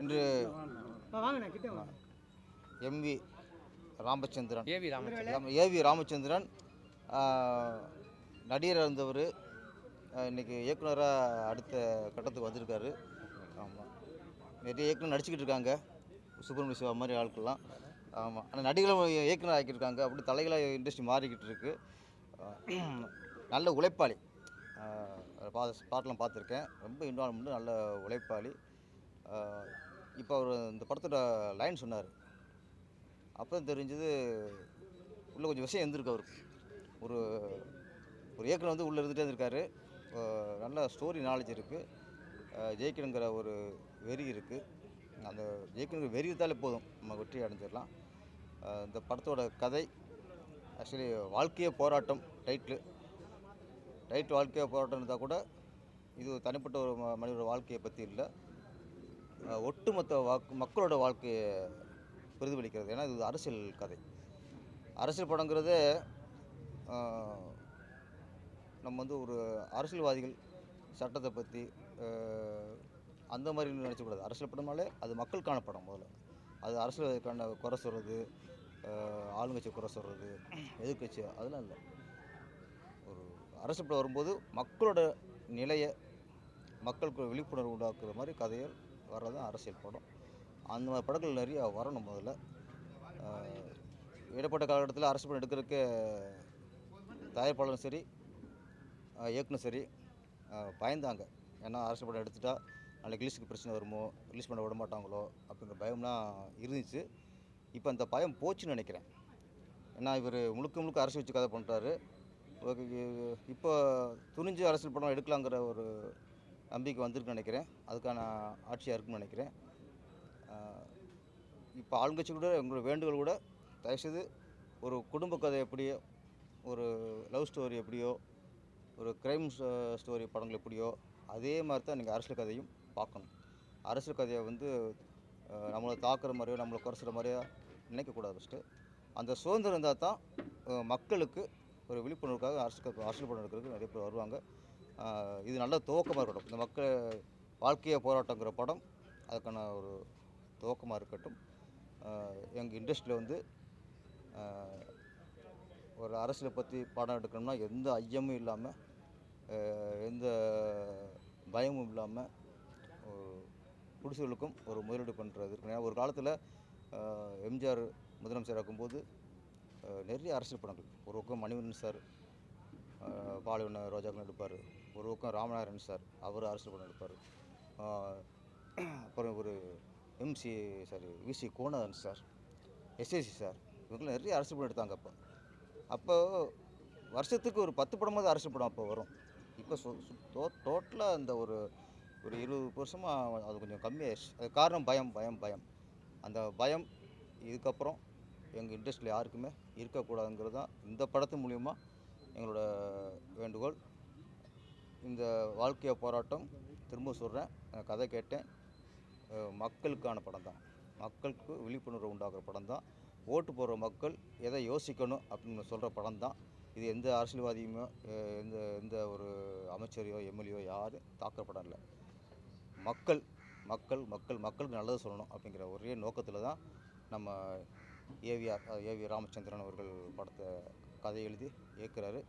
இன்று MV Ramachandran AV Ramachandran நடிகராக இருந்தவர் இன்றைக்கி இயக்குனராக அடுத்த கட்டத்துக்கு வந்திருக்காரு. ஆமாம், நிறைய இயக்குனர் நடிச்சுக்கிட்டு இருக்காங்க, சுப்பிரமணிய சிவா மாதிரி ஆட்கள்லாம். ஆமாம், ஆனால் நடிகர்களும் இயக்குனர் ஆக்கியிருக்காங்க. அப்படி தலைகளாக இண்டஸ்ட்ரி மாறிக்கிட்டு இருக்கு. நல்ல உழைப்பாளி, பாட்டெலாம் பார்த்துருக்கேன். ரொம்ப இன்வால்மெண்ட்டு, நல்ல உழைப்பாளி. இப்போ அவர் இந்த படத்தோட லைன் சொன்னார், அப்போ தான் தெரிஞ்சது உள்ளே கொஞ்சம் விஷயம் இருந்திருக்கு அவருக்கு. ஒரு இயக்குனர் வந்து உள்ளே இருந்துகிட்டே இருந்திருக்காரு. நல்ல ஸ்டோரி நாலேஜ் இருக்குது, ஜெயிக்கணுங்கிற ஒரு வெறி இருக்குது. அந்த ஜெயிக்கணுங்கிற வெறி இருந்தாலே போதும், நம்ம வெற்றி அடைஞ்சிடலாம். இந்த படத்தோட கதை ஆக்சுவலி வாழ்க்கையே போராட்டம். டைட்டில் வாழ்க்கையே போராட்டம் இருந்தால் கூட இது தனிப்பட்ட ஒரு மனிதனோட வாழ்க்கையை பற்றி இல்லை, ஒட்டுமொத்த மக்களோட வாழ்க்கையை பிரதிபலிக்கிறது. ஏன்னா இது அரசியல் கதை. அரசியல் படங்கிறது நம்ம வந்து ஒரு அரசியல்வாதிகள் சட்டத்தை பற்றி அந்த மாதிரி நினச்சக்கூடாது. அரசியல் படம்னாலே அது மக்களுக்கான படம். முதல்ல அது அரசியலுக்கான குறை சொல்கிறது, ஆளுங்கட்சி குறை சொல்கிறது, எதிர்கட்சி, அதெல்லாம் இல்லை. ஒரு அரசியல் படம் வரும்போது மக்களோட நிலையை, மக்களுக்கு விழிப்புணர்வு உண்டாக்குற மாதிரி கதைகள் வர்றது அரசியல் படம். அந்த மாதிரி படங்கள் நிறையா வரணும். முதல்ல இடைப்பட்ட காலகட்டத்தில் அரசியல் படம் எடுக்கிறதுக்கு தயாரிப்பாளரும் சரி, இயக்குனர் சரி பயந்தாங்க. ஏன்னா அரசியல் படம் எடுத்துட்டா நாளைக்கு ரிலீஸுக்கு பிரச்சனை வருமோ, ரிலீஸ் பண்ண விட மாட்டாங்களோ அப்படிங்கிற பயம்லாம் இருந்துச்சு. இப்போ அந்த பயம் போச்சுன்னு நினைக்கிறேன். ஏன்னா இவர் முழுக்க அரசியல் வச்சு கதை பண்ணுறாரு. இப்போ துணிஞ்சு அரசியல் படம் எடுக்கலாங்கிற ஒரு நம்பிக்கை வந்திருக்குன்னு நினைக்கிறேன். அதுக்கான ஆட்சியாக இருக்குன்னு நினைக்கிறேன். இப்போ ஆளுங்கட்சி கூட எங்களோட வேண்டுகோள் கூட, தயவுசெய்து ஒரு குடும்ப கதை எப்படியோ, ஒரு லவ் ஸ்டோரி எப்படியோ, ஒரு க்ரைம் ஸ்டோரி படங்கள் எப்படியோ, அதே மாதிரி தான் நீங்கள் அரசியல் கதையும் பார்க்கணும். அரசியல் கதையை வந்து நம்மளை தாக்குற மாதிரியோ, நம்மளை குறைச்சிற மாதிரியோ நினைக்கக்கூடாது. ஃபஸ்ட்டு அந்த சுதந்திரம் இருந்தால் தான் மக்களுக்கு ஒரு விழிப்புணர்வுக்காக அரசியல் படம் எடுக்கிறதுக்கு நிறைய பேர் வருவாங்க. இது நல்ல துவக்கமாக இருக்கட்டும். இந்த மக்கள் வாழ்க்கையை போராட்டங்கிற படம் அதுக்கான ஒரு துவக்கமாக இருக்கட்டும். எங்கள் இண்டஸ்ட்ரியில் வந்து ஒரு அரசியலை பற்றி படம் எடுக்கணும்னா எந்த ஐயமும் இல்லாமல், எந்த பயமும் இல்லாமல் குடிசைகளுக்கும் ஒரு முதலீடு பண்ணுறது இருக்கணும். ஏன்னா ஒரு காலத்தில் எம்ஜிஆர் முதலமைச்சர் இருக்கும்போது நிறைய அரசியல் படங்கள், ஒரு பக்கம் மணிவண்ணன் சார் பாலைவன ரோஜாக்கள் எடுப்பார், ஒரு பக்கம் ராமநாதன் சார் அவர் அரசியல் படம் எடுப்பார், அப்புறம் ஒரு விசி கோணன் சார், எஸ்ஏசி சார், இவங்களாம் நிறைய அரசியல் படம் எடுத்தாங்க. அப்போ வருஷத்துக்கு ஒரு 10 படமாவது அரசியல் படம் அப்போ வரும். இப்போ டோட்டலாக அந்த ஒரு 20 வருஷமாக அது கொஞ்சம் கம்மியாகிடுச்சு. அது காரணம் பயம். அந்த பயம் இதுக்கப்புறம் எங்கள் இண்டஸ்ட்ரியில் யாருக்குமே இருக்கக்கூடாதுங்கிறது தான் இந்த படத்து மூலிமா எங்களோட வேண்டுகோள். இந்த வாழ்க்கைய போராட்டம், திரும்ப சொல்கிறேன், கதை கேட்டேன், மக்களுக்கான படம் தான், மக்களுக்கு விழிப்புணர்வு உண்டாக்குற படம் தான், ஓட்டு போடுற மக்கள் எதை யோசிக்கணும் அப்படின்னு சொல்கிற படம் தான் இது. எந்த அரசியல்வாதியுமோ எந்த ஒரு அமைச்சரையோ எம்எல்ஏயோ யாரும் தாக்குற படம் இல்லை. மக்களுக்கு நல்லது சொல்லணும் அப்படிங்கிற ஒரே நோக்கத்தில் தான் நம்ம ஏவி ராமச்சந்திரன் அவர்கள் படத்தை கதை எழுதி இயக்குறாரு.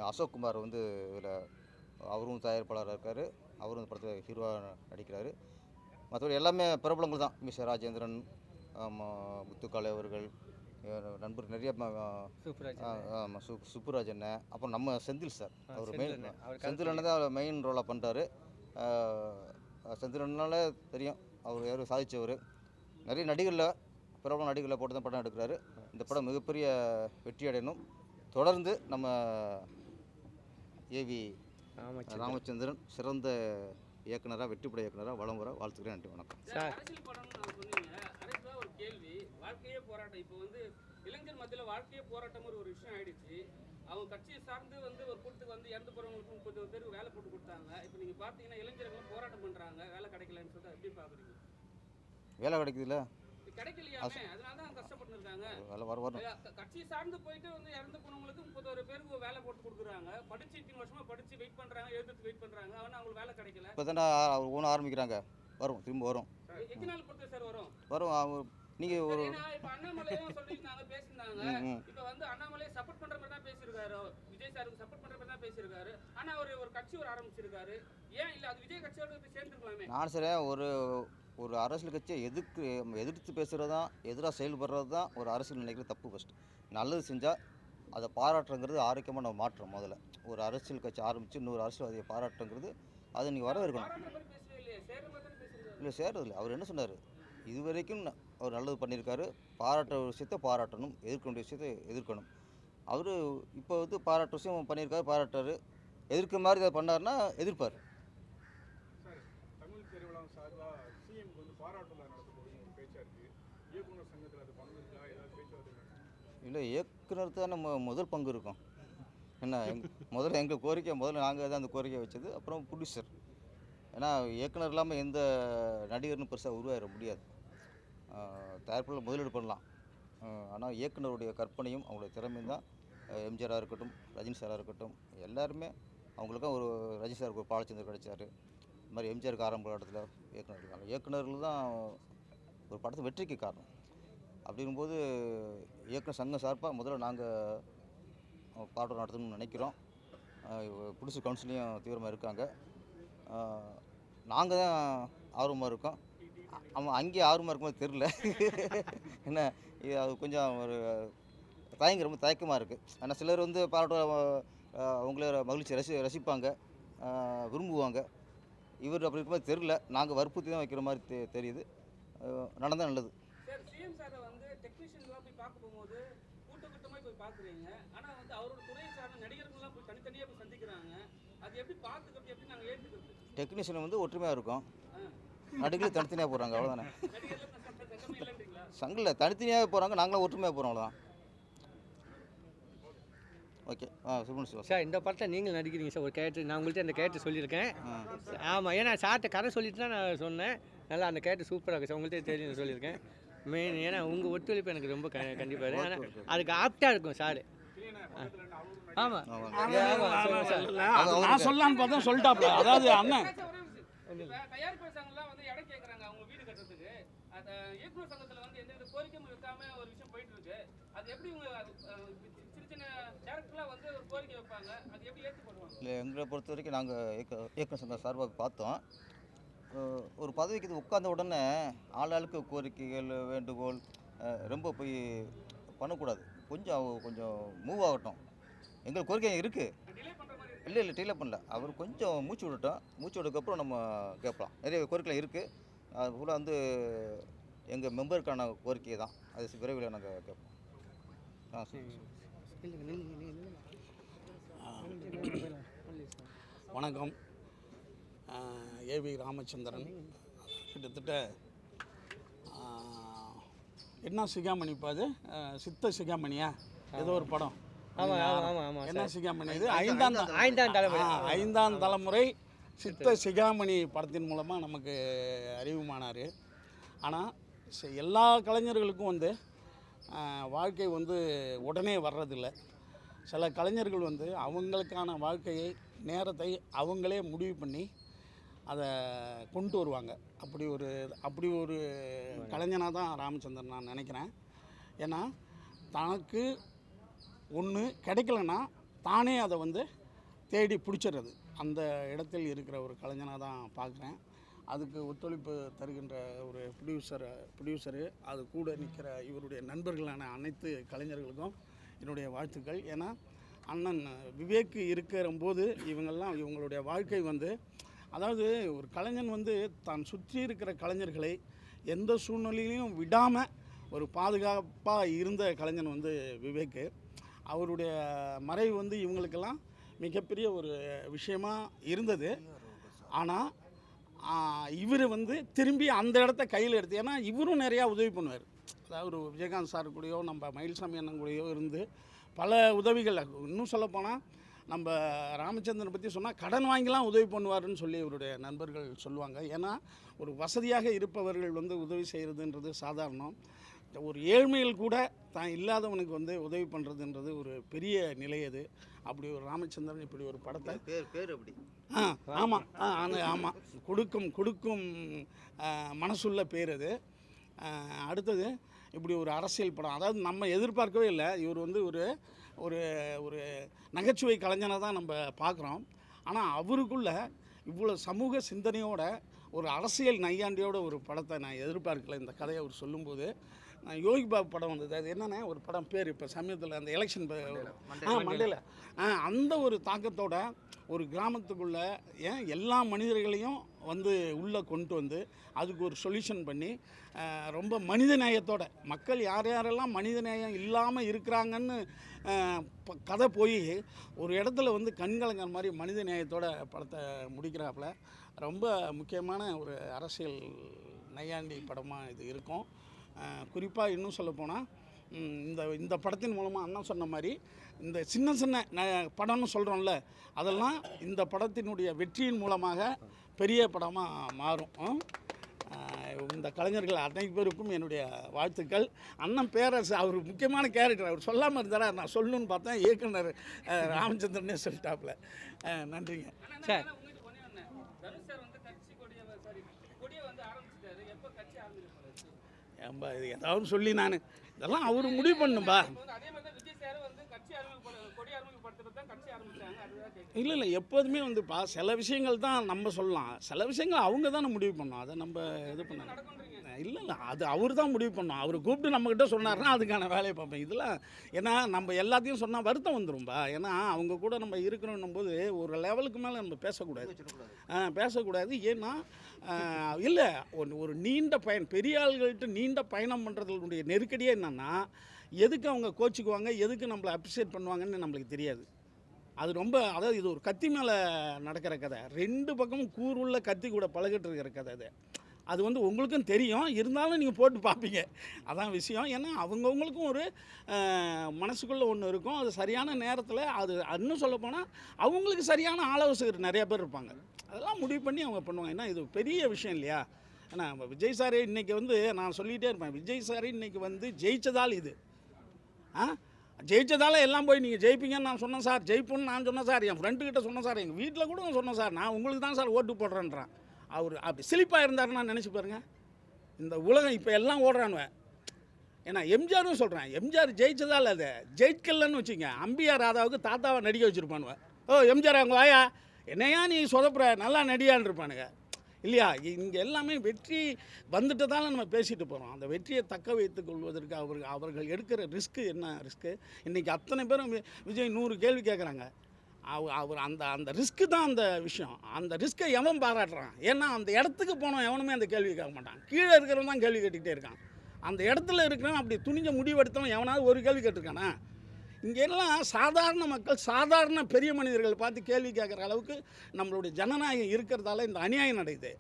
அசோக் குமார் வந்து இதில் அவரும் தயாரிப்பாளராக இருக்கார், அவரும் இந்த படத்தில் ஹீரோவாக நடிக்கிறாரு. மற்றபடி எல்லாமே பிரபலங்கள் தான். மிஸ்டர் ராஜேந்திரன், முத்துக்காளை அவர்கள், நண்பர் நிறைய, சுப்புராஜன், அப்புறம் நம்ம செந்தில் சார், அவர் மெயின் செந்தில் அண்ணன் தான் மெயின் ரோலாக பண்ணுறாரு. செந்தில் அண்ணனால தெரியும் அவர் யாரும் சாதித்தவர். நிறைய நடிகரில் பிரபல நடிகர்களை போட்டு தான் படம் எடுக்கிறாரு. இந்த படம் மிகப்பெரிய வெற்றி அடையணும். தொடர்ந்து நம்ம ஏவி ராமச்சந்திரன் சிறந்த இயக்குனராக, வெற்றிப்பட இயக்குனராக வலம் வர வாழ்த்துக்கிறேன். நன்றி, வணக்கம். ஒரு கேள்வி, வாழ்க்கையே போராட்டம். இப்போ வந்து இளைஞர் மத்தியில் வாழ்க்கையே போராட்டம் ஒரு விஷயம் ஆயிடுச்சு. அவங்க கட்சியை சார்ந்து வந்து ஒரு கூட்டத்துக்கு வந்து இறந்து போகிறவங்களுக்கு 30 பேருக்கு வேலை போட்டு கொடுத்தாங்க. இப்போ நீங்கள் பார்த்தீங்கன்னா இளைஞர்கள் போராட்டம் பண்ணுறாங்க, வேலை கிடைக்கலன்னு சொல்லிட்டு எப்படி பார்க்குறீங்க? வேலை கிடைக்குதுல்ல, கிடைக்கலையாமே, அதனால தான் கஷ்டப்பட்டு இருக்காங்க. கட்சியை சார்ந்து போயிட்டு வந்து இறந்து போனவங்களுக்கு 31 பேருக்கு வேலை போட்டு கொடுக்குறாங்க. படிச்சு 2 வருஷமா படிச்சு வெயிட் பண்றாங்க, எழுதுறதுக்கு வெயிட் பண்றாங்க, ஆனால் அவங்களுக்கு வேலை கிடைக்கல. இப்போ தானே ஒன்றும் ஆரம்பிக்கிறாங்க. வரும், திரும்ப வரும். எத்தனை நாள் பொறுத்து சார் வரும்? வரும். நீங்கள் ஒரு ஏன்னா இப்ப அண்ணாமலையும் சொல்லியிருந்தாங்க, பேசியிருந்தாங்க. இப்ப வந்து அண்ணாமலை சப்போர்ட் பண்ற மாதிரி தான் பேசியிருக்காரு, விஜய் சாருக்கு சப்போர்ட் பண்ற மாதிரி தான் பேசியிருக்காரு. ஆனா அவர் ஒரு கட்சி ஆரம்பிச்சிருக்காரு. ஏன் இல்ல அது விஜய் கட்சியோட போய் சேர்ந்துருக்கலாமே? நான் சரி ஒரு அரசியல் கட்சியை எதிர்த்து பேசுகிறது தான், எதிராக செயல்படுறது தான் ஒரு அரசியல் நினைக்கிற தப்பு. ஃபஸ்ட்டு நல்லது செஞ்சால் அதை பாராட்டுங்கிறது ஆரோக்கியமாக நம்ம மாற்றோம். முதல்ல ஒரு அரசியல் கட்சி ஆரம்பித்து இன்னொரு அரசியல்வாதியை பாராட்டுங்கிறது அதை நீங்கள் வரவேற்கணும். பாராட்டுற மாதிரி பேசவே இல்லையே, சேர்ற மாதிரி தான் பேசியிருக்காரு. இல்லை சேர்றதில்லை. அவர் என்ன சொன்னார், இது வரைக்கும் அவர் நல்லது பண்ணியிருக்காரு, பாராட்டுற விஷயத்தை பாராட்டணும், எதிர்க்க வேண்டிய விஷயத்தை எதிர்க்கணும். அவர் இப்போ வந்து பாராட்டு விஷயம் பண்ணியிருக்காரு, பாராட்டுறாரு. எதிர்க்க மாதிரி இதை பண்ணாருன்னா எதிர்ப்பார். சார், தமிழ் திருவிழா சார்பாக சிஎம்க்கு வந்து பாராட்டு விழா நடத்தக்கூடிய ஒரு பேச்சா இருக்கு. இயக்குனர் சங்கத்தில் அது பங்குங்களா, ஏதாவது பேச்சுவார்த்தை? இல்லை, இயக்குனர் தான் நம்ம முதல் பங்கு இருக்கும். என்ன முதல்ல எங்கள் கோரிக்கை, முதல்ல நாங்கள் தான் அந்த கோரிக்கை வச்சது. அப்புறம் ப்ரொடியூசர். ஏன்னா இயக்குனர் இல்லாமல் எந்த நடிகர்னு பெருசாக உருவாயிட முடியாது. தயாரிப்பில் முதலீடு பண்ணலாம், ஆனால் இயக்குனருடைய கற்பனையும் அவங்களுடைய திறமையும் தான். எம்ஜிஆராக இருக்கட்டும், ரஜினி சாராக இருக்கட்டும், எல்லாருமே அவங்களுக்கும் ஒரு ரஜினி சாருக்கு ஒரு பாலச்சந்தர் கிடைச்சார். இது மாதிரி எம்ஜிஆருக்கு ஆரம்ப காலத்தில் இயக்குனர் இருக்காங்க. இயக்குனர்கள் தான் ஒரு படத்தை வெற்றிக்கு காரணம். அப்படிங்கும்போது இயக்குனர் சங்கம் சார்பாக முதல்ல நாங்கள் பாடம் நடத்தணும்னு நினைக்கிறோம். ப்ரொடியூசர் கவுன்சிலையும் தீவிரமாக இருக்காங்க. நாங்கள் தான் ஆர்வமாக இருக்கோம். அவன் அங்கேயே ஆர்வமாக இருக்கும்போது தெரில. என்ன இது அது கொஞ்சம் ஒரு ரொம்ப தயக்கமாக இருக்குது. ஆனால் சிலர் வந்து பாராட்ட அவங்கள மகிழ்ச்சி ரசிப்பாங்க, விரும்புவாங்க. இவர் அப்படி இருக்கும்போது தெரில. நாங்கள் வற்புறுத்தி தான் வைக்கிற மாதிரி தெரியுது. நடந்தால் நல்லது. சார், சிஎம் சாரை வந்து டெக்னீஷியன்லாம் போய் பார்க்க போகும்போது கூட்டமாக போய் பார்க்குறீங்க. ஆனால் வந்து அவரோட துறை சார்ந்த நடிகர்கள்லாம் போய் தனித்தனியாக போய் சந்திக்கிறாங்க. அது எப்படி பார்த்துக்கிறது, எப்படி நாங்கள் ஏற்றுக்கிறது? டெக்னீஷியன் வந்து ஒற்றுமையாக இருக்கும், நடிகர்கள் தனித்தனியாக போகிறாங்க, அவ்வளோதானே. சங்கமே இல்லைன்றீங்களா? சங்கில் தனித்தனியாக போகிறாங்க, நாங்களாம் ஒற்றுமையாக போகிறோம், அவ்வளோதான். ஓகே. சுப்ரமணியம் சார், இந்த படத்தில் நீங்கள் நடிக்கிறீங்க சார் ஒரு கேரக்டர். நான் உங்கள்கிட்ட அந்த கேரக்டர் சொல்லியிருக்கேன். ஆமாம், ஏன்னா சார்ட்ட கதை சொல்லிட்டு தான் நான் சொன்னேன். நல்லா அந்த கேரக்டர் சூப்பராக இருக்குது சார், உங்கள்கிட்ட தெரியும் சொல்லியிருக்கேன். மெயின் ஏன்னா உங்கள் ஒத்துழைப்பு எனக்கு ரொம்ப கண்டிப்பாக இருக்குது. ஆனால் அதுக்கு ஆப்டாக இருக்கும் சார். ஆமாம் நான் சொல்லலான்னு பார்த்தா சொல்லிட்டாப்ல. அதாவது அண்ணன் தயாரிப்பு சங்கம்லாம் வந்து இடம் கேட்குறாங்க அவங்க வீடு கட்டுறதுக்கு. அந்த இயக்குனர் சங்கத்தில் வந்து எந்த கோரிக்கையும் வைக்காம ஒரு விஷயம் போயிட்டு இருக்கு. அது எப்படி சின்ன சின்ன டேரக்டர்லாம் வந்து ஒரு கோரிக்கை வைப்பாங்க, அது எப்படி ஏற்றுப்படுவாங்க? இல்லை, எங்களை பொறுத்த வரைக்கும் நாங்கள் இயக்குனர் சங்கம் சார்பாக பார்த்தோம். ஒரு பதவிக்கு உட்கார்ந்த உடனே ஆளாளுக்கு கோரிக்கைகள், வேண்டுகோள் ரொம்ப போய் பண்ணக்கூடாது. கொஞ்சம் மூவ் ஆகட்டும். எங்களுக்கு கோரிக்கை இருக்குது. டிலே பண்ணுற மாதிரி இருக்கு. இல்லை டிலே பண்ணல. அவர் கொஞ்சம் மூச்சு விடட்டும். மூச்சு விட்டதுக்கப்புறம் நம்ம கேட்கலாம். நிறைய கோரிக்கை இருக்குது. அது கூட வந்து எங்கள் மெம்பருக்கான கோரிக்கை தான். அது விரைவில் நாங்கள் கேட்போம். சரி. வணக்கம். ஏவி ராமச்சந்திரன். கிட்டத்தட்ட என்ன சிகாமணி பாது, சித்த சிகாமணியா ஏதோ ஒரு படம். என்ன சிகாமணி இது? ஐந்தாம் தலைமுறை சித்த சிகாமணி படத்தின் மூலமாக நமக்கு அறிவுமானார். ஆனால் எல்லா கலைஞர்களுக்கும் வந்து வாழ்க்கை வந்து உடனே வர்றதில்லை. சில கலைஞர்கள் வந்து அவங்களுக்கான வாழ்க்கையை, நேரத்தை அவங்களே முடிவு பண்ணி அதை கொண்டு வருவாங்க. அப்படி ஒரு கலைஞனாக தான் ராமச்சந்திரன் நான் நினைக்கிறேன். ஏன்னா தனக்கு ஒன்று கிடைக்கலன்னா தானே அதை வந்து தேடி பிடிச்சிடுறது. அந்த இடத்தில் இருக்கிற ஒரு கலைஞனாக தான் பார்க்குறேன். அதுக்கு ஒத்துழைப்பு தருகின்ற ஒரு ப்ரொடியூசரு, அது கூட நிற்கிற இவருடைய நண்பர்களான அனைத்து கலைஞர்களுக்கும் என்னுடைய வாழ்த்துக்கள். ஏன்னா அண்ணன் விவேக் இருக்கிறம்போது இவங்களுடைய வாழ்க்கை வந்து, அதாவது ஒரு கலைஞன் வந்து தான் சுற்றி இருக்கிற கலைஞர்களை எந்த சூழ்நிலையிலையும் விடாமல் ஒரு பாதுகாப்பாக இருந்த கலைஞன் வந்து விவேக்கு. அவருடைய மறைவு வந்து இவங்களுக்கெல்லாம் மிகப்பெரிய ஒரு விஷயமாக இருந்தது. ஆனால் இவர் வந்து திரும்பி அந்த இடத்த கையில் எடுத்து, ஏன்னா இவரும் நிறையா உதவி பண்ணுவார். அதாவது ஒரு விஜயகாந்த் சார் கூடயோ நம்ம மயில்சாமி அண்ணன் கூடயோ இருந்து பல உதவிகள். இன்னும் சொல்லப்போனால் நம்ம ராமச்சந்திரனை பற்றி சொன்னால் கடன் வாங்கிலாம் உதவி பண்ணுவாருன்னு சொல்லி இவருடைய நண்பர்கள் சொல்லுவாங்க. ஏன்னா ஒரு வசதியாக இருப்பவர்கள் வந்து உதவி செய்கிறதுன்றது சாதாரணம். ஒரு ஏழ்மையில் கூட தான் இல்லாதவனுக்கு வந்து உதவி பண்ணுறதுன்றது ஒரு பெரிய நிலை அது. அப்படி ஒரு ராமச்சந்திரன் இப்படி ஒரு படத்தை பேர் அப்படி ஆமாம் ஆமாம் கொடுக்கும் மனசுள்ள பேர் அது. அடுத்தது இப்படி ஒரு அரசியல் படம், அதாவது நம்ம எதிர்பார்க்கவே இல்லை. இவர் வந்து ஒரு ஒரு ஒரு நகைச்சுவை கலைஞனை தான் நம்ம பார்க்குறோம். ஆனால் அவருக்குள்ள இவ்வளோ சமூக சிந்தனையோட ஒரு அரசியல் நையாண்டியோட ஒரு படத்தை நான் எதிர்பார்க்கல. இந்த கதையை அவர் சொல்லும்போது யோகி பாபு படம் வந்தது, அது என்னென்ன ஒரு படம் பேர் இப்போ சமயத்தில் அந்த எலெக்ஷன் மண்டேல அந்த ஒரு தாக்கத்தோட ஒரு கிராமத்துக்குள்ளே எல்லா மனிதர்களையும் வந்து உள்ளே கொண்டு வந்து அதுக்கு ஒரு சொல்யூஷன் பண்ணி ரொம்ப மனித நேயத்தோட மக்கள் யாரெல்லாம் மனித நேயம் இல்லாமல் இருக்கிறாங்கன்னு கதை போய் ஒரு இடத்துல வந்து கண்கலங்கிற மாதிரி மனித நேயத்தோட படத்தை முடிக்கிறாப்புல. ரொம்ப முக்கியமான ஒரு அரசியல் நையாண்டி படமாக இது இருக்கும். குறிப்பாக இன்னும் சொல்லப்போனால் இந்த படத்தின் மூலமாக அண்ணா சொன்ன மாதிரி இந்த சின்ன சின்ன படம்னு சொல்கிறோம்ல, அதெல்லாம் இந்த படத்தினுடைய வெற்றியின் மூலமாக பெரிய படமாக மாறும். இந்த கலைஞர்கள் அத்தனை பேருக்கும் என்னுடைய வாழ்த்துக்கள். அண்ணன் பேரரசு அவர் முக்கியமான கேரக்டர், அவர் சொல்லாமல் இருந்தாரா நான் சொல்லணுன்னு பார்த்தேன், இயக்குனர் ராமச்சந்திரனே சொல்லிட்டாப்புல. நன்றிங்க சார். ஏன்பா இது ஏதாவது சொல்லி நான் இதெல்லாம் அவர் முடிவு பண்ணும்பா. இல்லை எப்போதுமே வந்துப்பா சில விஷயங்கள் தான் நம்ம சொல்லலாம், சில விஷயங்கள் அவங்க தானே முடிவு பண்ணோம், அதை நம்ம இது பண்ண இல்லை அது அவர் தான் முடிவு பண்ணோம். அவர் கூப்பிட்டு நம்மக்கிட்ட சொன்னார்னா அதுக்கான வேலையை பார்ப்பேன். இதெல்லாம் ஏன்னா நம்ம எல்லாத்தையும் சொன்னால் வருத்தம் வந்துடும்பா. ஏன்னா அவங்க கூட நம்ம இருக்கிறோன்னும் போது ஒரு லெவலுக்கு மேலே நம்ம பேசக்கூடாது. ஏன்னா இல்லை ஒரு நீண்ட பெரிய ஆள்கள்கிட்ட நீண்ட பயணம் பண்ணுறதுடைய நெருக்கடியே என்னென்னா எதுக்கு அவங்க கோச்சிக்குவாங்க, எதுக்கு நம்மளை அப்ரிஷியேட் பண்ணுவாங்கன்னு நம்மளுக்கு தெரியாது. அது ரொம்ப, அதாவது இது ஒரு கத்தி மேலே நடக்கிற கதை, 2 பக்கமும் கூறுள்ள கத்தி கூட பழகிட்டு இருக்கிற கதை அது வந்து உங்களுக்கும் தெரியும், இருந்தாலும் நீங்கள் போட்டு பார்ப்பீங்க, அதான் விஷயம். ஏன்னா அவங்கவுங்களுக்கும் ஒரு மனசுக்குள்ளே ஒன்று இருக்கும், அது சரியான நேரத்தில் அது இன்னும் சொல்லப்போனால் அவங்களுக்கு சரியான ஆலோசகர் நிறைய பேர் இருப்பாங்க, அதெல்லாம் முடிவு பண்ணி அவங்க பண்ணுவாங்க. ஏன்னா இது பெரிய விஷயம் இல்லையா. ஏன்னா விஜய் சாரே இன்றைக்கி வந்து நான் சொல்லிகிட்டே இருப்பேன், விஜய் சாரே இன்றைக்கி வந்து ஜெயிச்சதால் இது ஜெயிச்சதால் எல்லாம் போய் நீங்கள் ஜெயிப்பீங்கன்னு நான் சொன்னேன் சார், ஜெயிப்புன்னு நான் சொன்னேன் சார், என் ஃப்ரெண்டுக்கிட்ட சொன்னேன் சார், எங்கள் வீட்டில் கூட சொன்னேன் சார், நான் உங்களுக்கு தான் சார் ஓட்டு போடுறேன்றான். அவர் அப்படி சிலிப்பாக இருந்தாருன்னா நினச்சி பாருங்க, இந்த உலகம் இப்போ எல்லாம் ஓடுறானுவேன். ஏன்னா எம்ஜிஆரும் சொல்கிறேன், எம்ஜிஆர் ஜெயிச்சதால் அதை ஜெயிக்கலன்னு வச்சுங்க, அம்பியார் ராதாவுக்கு தாத்தாவை நடிக்க வச்சுருப்பானுவேன். ஓ எம்ஜிஆர் அவங்க வாயா என்னையா நீ சொதப்புற நல்லா நடிகான்னு இருப்பானுங்க இல்லையா. இங்கே எல்லாமே வெற்றி வந்துட்டதால நம்ம பேசிட்டு போகிறோம். அந்த வெற்றியை தக்க வைத்துக் கொள்வதற்கு அவர்கள் எடுக்கிற ரிஸ்க்கு என்ன ரிஸ்க்கு. இன்றைக்கி அத்தனை பேரும் விஜய் 100 கேள்வி கேட்குறாங்க. அவர் அந்த ரிஸ்க்கு தான் அந்த விஷயம். அந்த ரிஸ்க்கை எவன் பாராட்டுறான்? ஏன்னா அந்த இடத்துக்கு போனோம் எவனுமே அந்த கேள்வி கேட்க மாட்டான், கீழே இருக்கிறவன் தான் கேள்வி கேட்டுக்கிட்டே இருக்கான். அந்த இடத்துல இருக்கிறவன் அப்படி துணிஞ்ச முடிவெடுத்தவன் எவனாவது ஒரு கேள்வி கேட்டிருக்கானா? இங்கெல்லாம் சாதாரண மக்கள் சாதாரண பெரிய மனிதர்கள் பார்த்து கேள்வி கேட்குற அளவுக்கு நம்மளுடைய ஜனநாயகம் இருக்கிறதால இந்த அநியாயம் நடக்குது.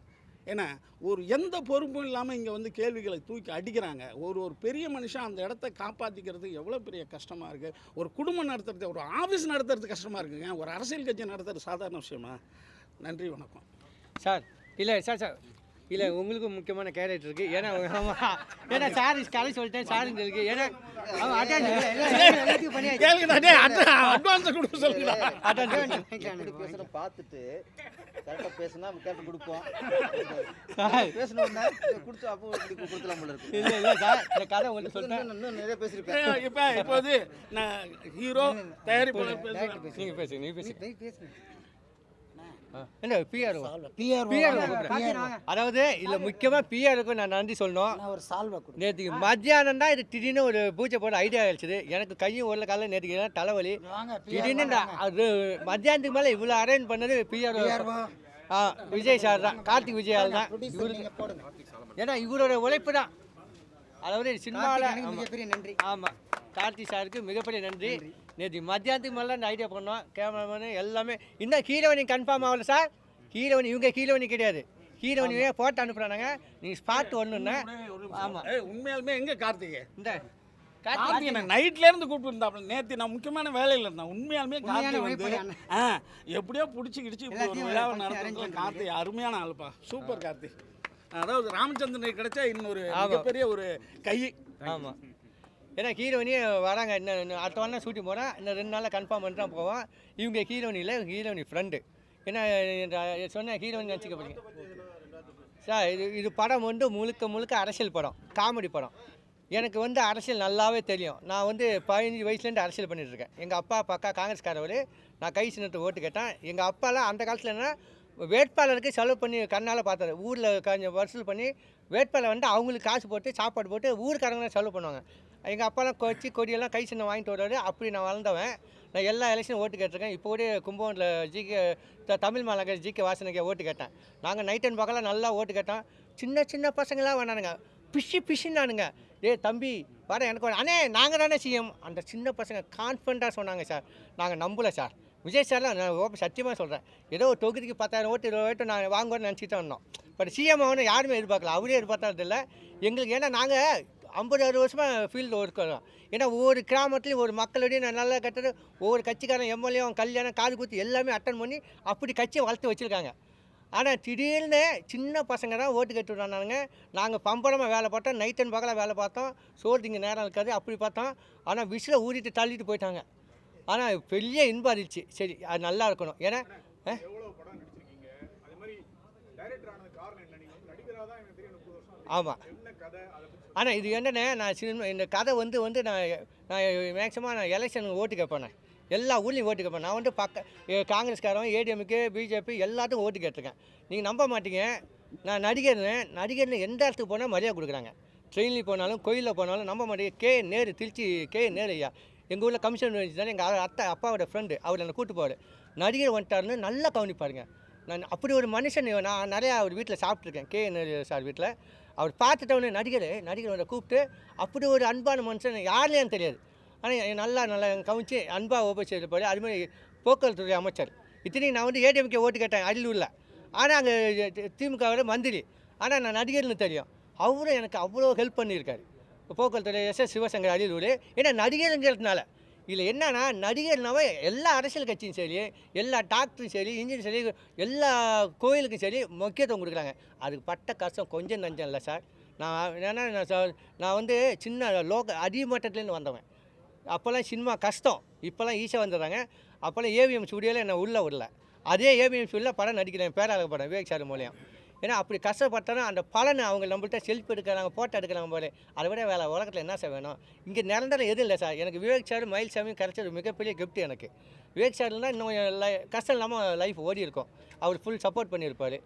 ஏன்னா ஒரு எந்த பொறுப்பும் இல்லாமல் இங்கே வந்து கேள்விகளை தூக்கி அடிக்கிறாங்க. ஒரு பெரிய மனுஷன் அந்த இடத்த காப்பாற்றிக்கிறது எவ்வளோ பெரிய கஷ்டமாக இருக்குது. ஒரு குடும்பம் நடத்துறது, ஒரு ஆஃபீஸ் நடத்துறது கஷ்டமாக இருக்குங்க, ஒரு அரசியல் கட்சி நடத்துறது சாதாரண விஷயமா? நன்றி வணக்கம் சார். இல்லை சார் இல்லை உங்களுக்கு முக்கியமான கேரக்டர் இருக்குது. ஏன்னா ஏன்னா சார் கலை சொல்லிட்டேன் சாருங்க இருக்குது. ஏன்னா அவன் அட்வான்ஸ் கொடுக்க சொல்லுங்க. பேசுகிற பார்த்துட்டு கரெக்டாக பேசுனா கேட்டு கொடுப்போம், பேசணுன்னா கொடுத்து அப்போ கொடுத்துலாம் போல இருக்கு. இல்லை இல்லை சார் இந்த கதை ஒன்று சொல்லிட்டேன், இன்னும் நிறைய பேசியிருப்பேன். இப்போது நான் ஹீரோ தயாரிப்பாளர் நீங்கள் பேசுங்க, நீங்கள் பேசுங்க. என்ன அதாவது இல்லை முக்கியமாக பிஆருக்கு நான் நன்றி சொல்லணும். நேற்றுக்கு மத்தியானம் தான் இது திடீர்னு ஒரு பூஜை போட ஐடியா ஆயிடுச்சு. எனக்கு கையும் ஒரு காலையில் நேற்றுக்கு தலைவலி திடீர்னு அது மத்தியானத்துக்கு மேலே இவ்வளோ அரேஞ்ச் பண்ணது பிஆர் விஜய் சார் தான், கார்த்திக் விஜய் தான். ஏன்னா இவரோட உழைப்பு தான், அதாவது சினிமாவில் நன்றி. ஆமாம் கார்த்திக் சாருக்கு மிகப்பெரிய நன்றி. நேற்று மத்தியானத்துக்கு மேலே இந்த ஐடியா பண்ணோம், கேமராமேனு எல்லாமே. இன்னும் ஹீரோயினி கன்ஃபார்ம் ஆகல சார், ஹீரோயினி இவங்க ஹீரோயினி கிடையாது, ஹீரோயினியே போட்டு அனுப்புகிறாங்க, நீங்கள் ஸ்பாட் ஒன்றுன்னு. ஆமாம் உண்மையாலுமே எங்கே கார்த்திகை இந்த கார்த்திகை நான் நைட்லேருந்து கூப்பிட்டுருந்தாப்புல. நேற்று நான் முக்கியமான வேலையில் இருந்தேன். உண்மையாலுமே கார்த்திகை வந்து எப்படியோ பிடிச்சிக்கிடுச்சு இப்போ ஒரு விழாவை நடத்துறதுல கார்த்திகை அருமையான ஆளுப்பா, சூப்பர் கார்த்திகை. அதாவது ராமச்சந்திரனுக்கு கிடைச்சா இன்னொரு மிகப்பெரிய ஒரு கை ஆமாம். ஏன்னா ஹீரோயினி வராங்க, இன்னும் அடுத்த வாரம் ஷூட்டிங் போகிறேன், இன்னும் 2 நாளில் கன்ஃபார்ம் பண்ணிட்டு தான் போவோம். இவங்க ஹீரோயினியில் ஹீரோயினி ஃப்ரெண்டு. ஏன்னா சொன்ன ஹீரோயின் நினச்சிக்க போகிறீங்க சார். இது படம் வந்து முழுக்க முழுக்க அரசியல் படம், காமெடி படம். எனக்கு வந்து அரசியல் நல்லாவே தெரியும். நான் வந்து 15 வயசுலேருந்து அரசியல் பண்ணிகிட்ருக்கேன். எங்கள் அப்பா பக்கா காங்கிரஸ்காரவர். நான் கை சின்னத்தை ஓட்டு கேட்டேன். எங்கள் அப்பாலாம் அந்த காலத்தில் என்ன வேட்பாளருக்கு செலவு பண்ணி கண்ணால் பார்த்தாரு. ஊரில் கொஞ்சம் வசூல் பண்ணி வேட்பாளர் வந்து அவங்களுக்கு காசு போட்டு சாப்பாடு போட்டு ஊருக்காரங்க செலவு பண்ணுவாங்க. எங்கள் அப்பாலாம் கொடியெல்லாம் கை சின்னம் வாங்கிட்டு வருவார். அப்படி நான் வளர்ந்தவன். நான் எல்லா எலெக்ஷனும் ஓட்டு கேட்டிருக்கேன். இப்போ கூட கும்பகோணத்தில் தமிழ் மாநகர் ஜிகே வாசனுக்கு ஓட்டு கேட்டேன். நாங்கள் நைட் அண்ட் பகலாம் நல்லா ஓட்டு கேட்டோம். சின்ன சின்ன பசங்களாம் வேணானுங்க, பிஷின்னானுங்க. தம்பி வர எனக்கு அண்ணே நாங்கள் தானே சிஎம். அந்த சின்ன பசங்க கான்ஃபிடண்ட்டாக சொன்னாங்க சார். நாங்கள் நம்பலை சார். விஜய் சார்லாம் நான் சத்தியமாக சொல்கிறேன், ஏதோ ஒரு தொகுதிக்கு 10,000 ஓட்டு 20 ஓட்டு நான் வாங்குவோன்னு நினச்சிட்டு வந்தோம். பட் சிஎம் ஆகணும் யாருமே எதிர்பார்க்கல, அவரே எதிர்பார்த்தது இல்லை எங்களுக்கு. ஏன்னா நாங்கள் 50-60 வருஷமாக ஃபீல்டு இருக்கிறோம். ஏன்னா ஒவ்வொரு கிராமத்துலேயும் ஒரு மக்களுடைய நல்லா கட்டுறது, ஒவ்வொரு கட்சிக்காரன் எம்எல்ஏ கல்யாணம் காது குத்தி எல்லாமே அட்டன் பண்ணி அப்படி கட்சியை வளர்த்து வச்சுருக்காங்க. ஆனால் திடீர்னு சின்ன பசங்க தான் ஓட்டு கட்டி விட்றாங்க. நாங்கள் பம்பரமாக வேலை பார்த்தோம், நைட் அண்ட் பகலாக வேலை பார்த்தோம், சோறு திங்க நேரம் இருக்காது அப்படி பார்த்தோம். ஆனால் விசில ஊறிட்டு தள்ளிட்டு போயிட்டாங்க. ஆனால் பெரிய இன்பம் இருந்துச்சு. சரி அது நல்லா இருக்கணும். ஏன்னா எவ்வளவு படம் நடிச்சிருக்கீங்க, அதே மாதிரி டைரக்டர் ஆனது காரணம் என்ன? நீங்க நடிகராக தான் எனக்கு தெரியும் 30 வருஷம். ஆமாம். என்ன கதை அதை பத்தி ஆனால் இது என்னென்ன, நான் சினிமா இந்த கதை வந்து நான் மேக்ஸிமம் நான் எலெக்ஷனுக்கு ஓட்டு கேட்பேன். எல்லா ஊர்லேயும் ஓட்டு கேட்பேன். நான் வந்து காங்கிரஸ்காரன், ஏடிஎம்கே, பிஜேபி எல்லாத்துக்கும் ஓட்டு கேட்டிருக்கேன். நீங்கள் நம்ப மாட்டீங்க, நான் நடிகர்னு எந்த இடத்துக்கு போனால் மரியாதை கொடுக்குறாங்க. ட்ரெயினில் போனாலும் கோயிலில் போனாலும் நம்ப மாட்டேங்க. திருச்சி நேரு ஐயா எங்கள் ஊரில் கமிஷன் தானே, எங்கள் அப்பாவோட ஃப்ரெண்டு, அவர் என்னை கூப்பிட்டு போவார். நடிகர் வந்துட்டாருன்னு நல்லா கவனிப்பாருங்க. நான் அப்படி ஒரு மனுஷன். நான் நிறையா அவர் வீட்டில் சாப்பிட்ருக்கேன், நேரு சார் வீட்டில். அவர் பார்த்துட்டவொடனே நடிகர் கூப்பிட்டு அப்படி ஒரு அன்பான மனுஷன் யாருலேயும் தெரியாது. ஆனால் நல்லா கவனித்து அன்பாக உபசரித்து போய். அதுமாதிரி போக்குவரத்துறை அமைச்சர். இத்தனையும் நான் வந்து ஏடிஎம்கே ஓட்டு கேட்டேன் அரியலூரில். ஆனால் அங்கே திமுகவில் மந்திரி. ஆனால் நான் நடிகர்னு தெரியும். அவரும் எனக்கு அவ்வளோ ஹெல்ப் பண்ணியிருக்காரு. போக்குவரத்துறை எஸ் சிவசங்கர் அரியலூர். ஏன்னா நடிகருங்கிறதுனால இதில் என்னன்னா, நடிகர்னாவே எல்லா அரசியல் கட்சியும் சரி, எல்லா டாக்டரும் சரி, இன்ஜினியரும் சரி, எல்லா கோயிலுக்கும் சரி முக்கியத்துவம் கொடுக்குறாங்க. அதுக்கு பட்ட கஷ்டம் கொஞ்சம் நஞ்சம் இல்லை சார். நான் வந்து சின்ன அடிமட்டத்துலேருந்து வந்தவன். அப்போல்லாம் சினிமா கஷ்டம், இப்போல்லாம் ஈஸியாக வந்துடுறாங்க. அப்போல்லாம் ஏவிஎம் ஸ்டுடியோவில் என்னை உள்ளே விடல. அதே ஏவிஎம் ஸ்டுடியோவில் படம் நடிக்கிறேன், பேராக படம் விவேக் சார் மூலியம். ஏன்னா அப்படி கஷ்டப்பட்டாலும் அந்த பலனை அவங்க நம்மள்கிட்ட செல்ஃபி எடுக்கிறாங்க, ஃபோட்டோ எடுக்கிறாங்க போல. அதை விட வேலை உலகத்தில் என்ன சார் வேணும்? இங்கே நிரந்தரம் எதுவும் இல்லை சார். எனக்கு விவேக் சார் மயில்சாமி கிடைச்சது மிகப்பெரிய கிஃப்ட் எனக்கு. விவேக் சார்னா இன்னும் கஷ்டம் இல்லாமல் லைஃப் ஓடி இருக்கும். அவர் ஃபுல் சப்போர்ட் பண்ணியிருப்பார்.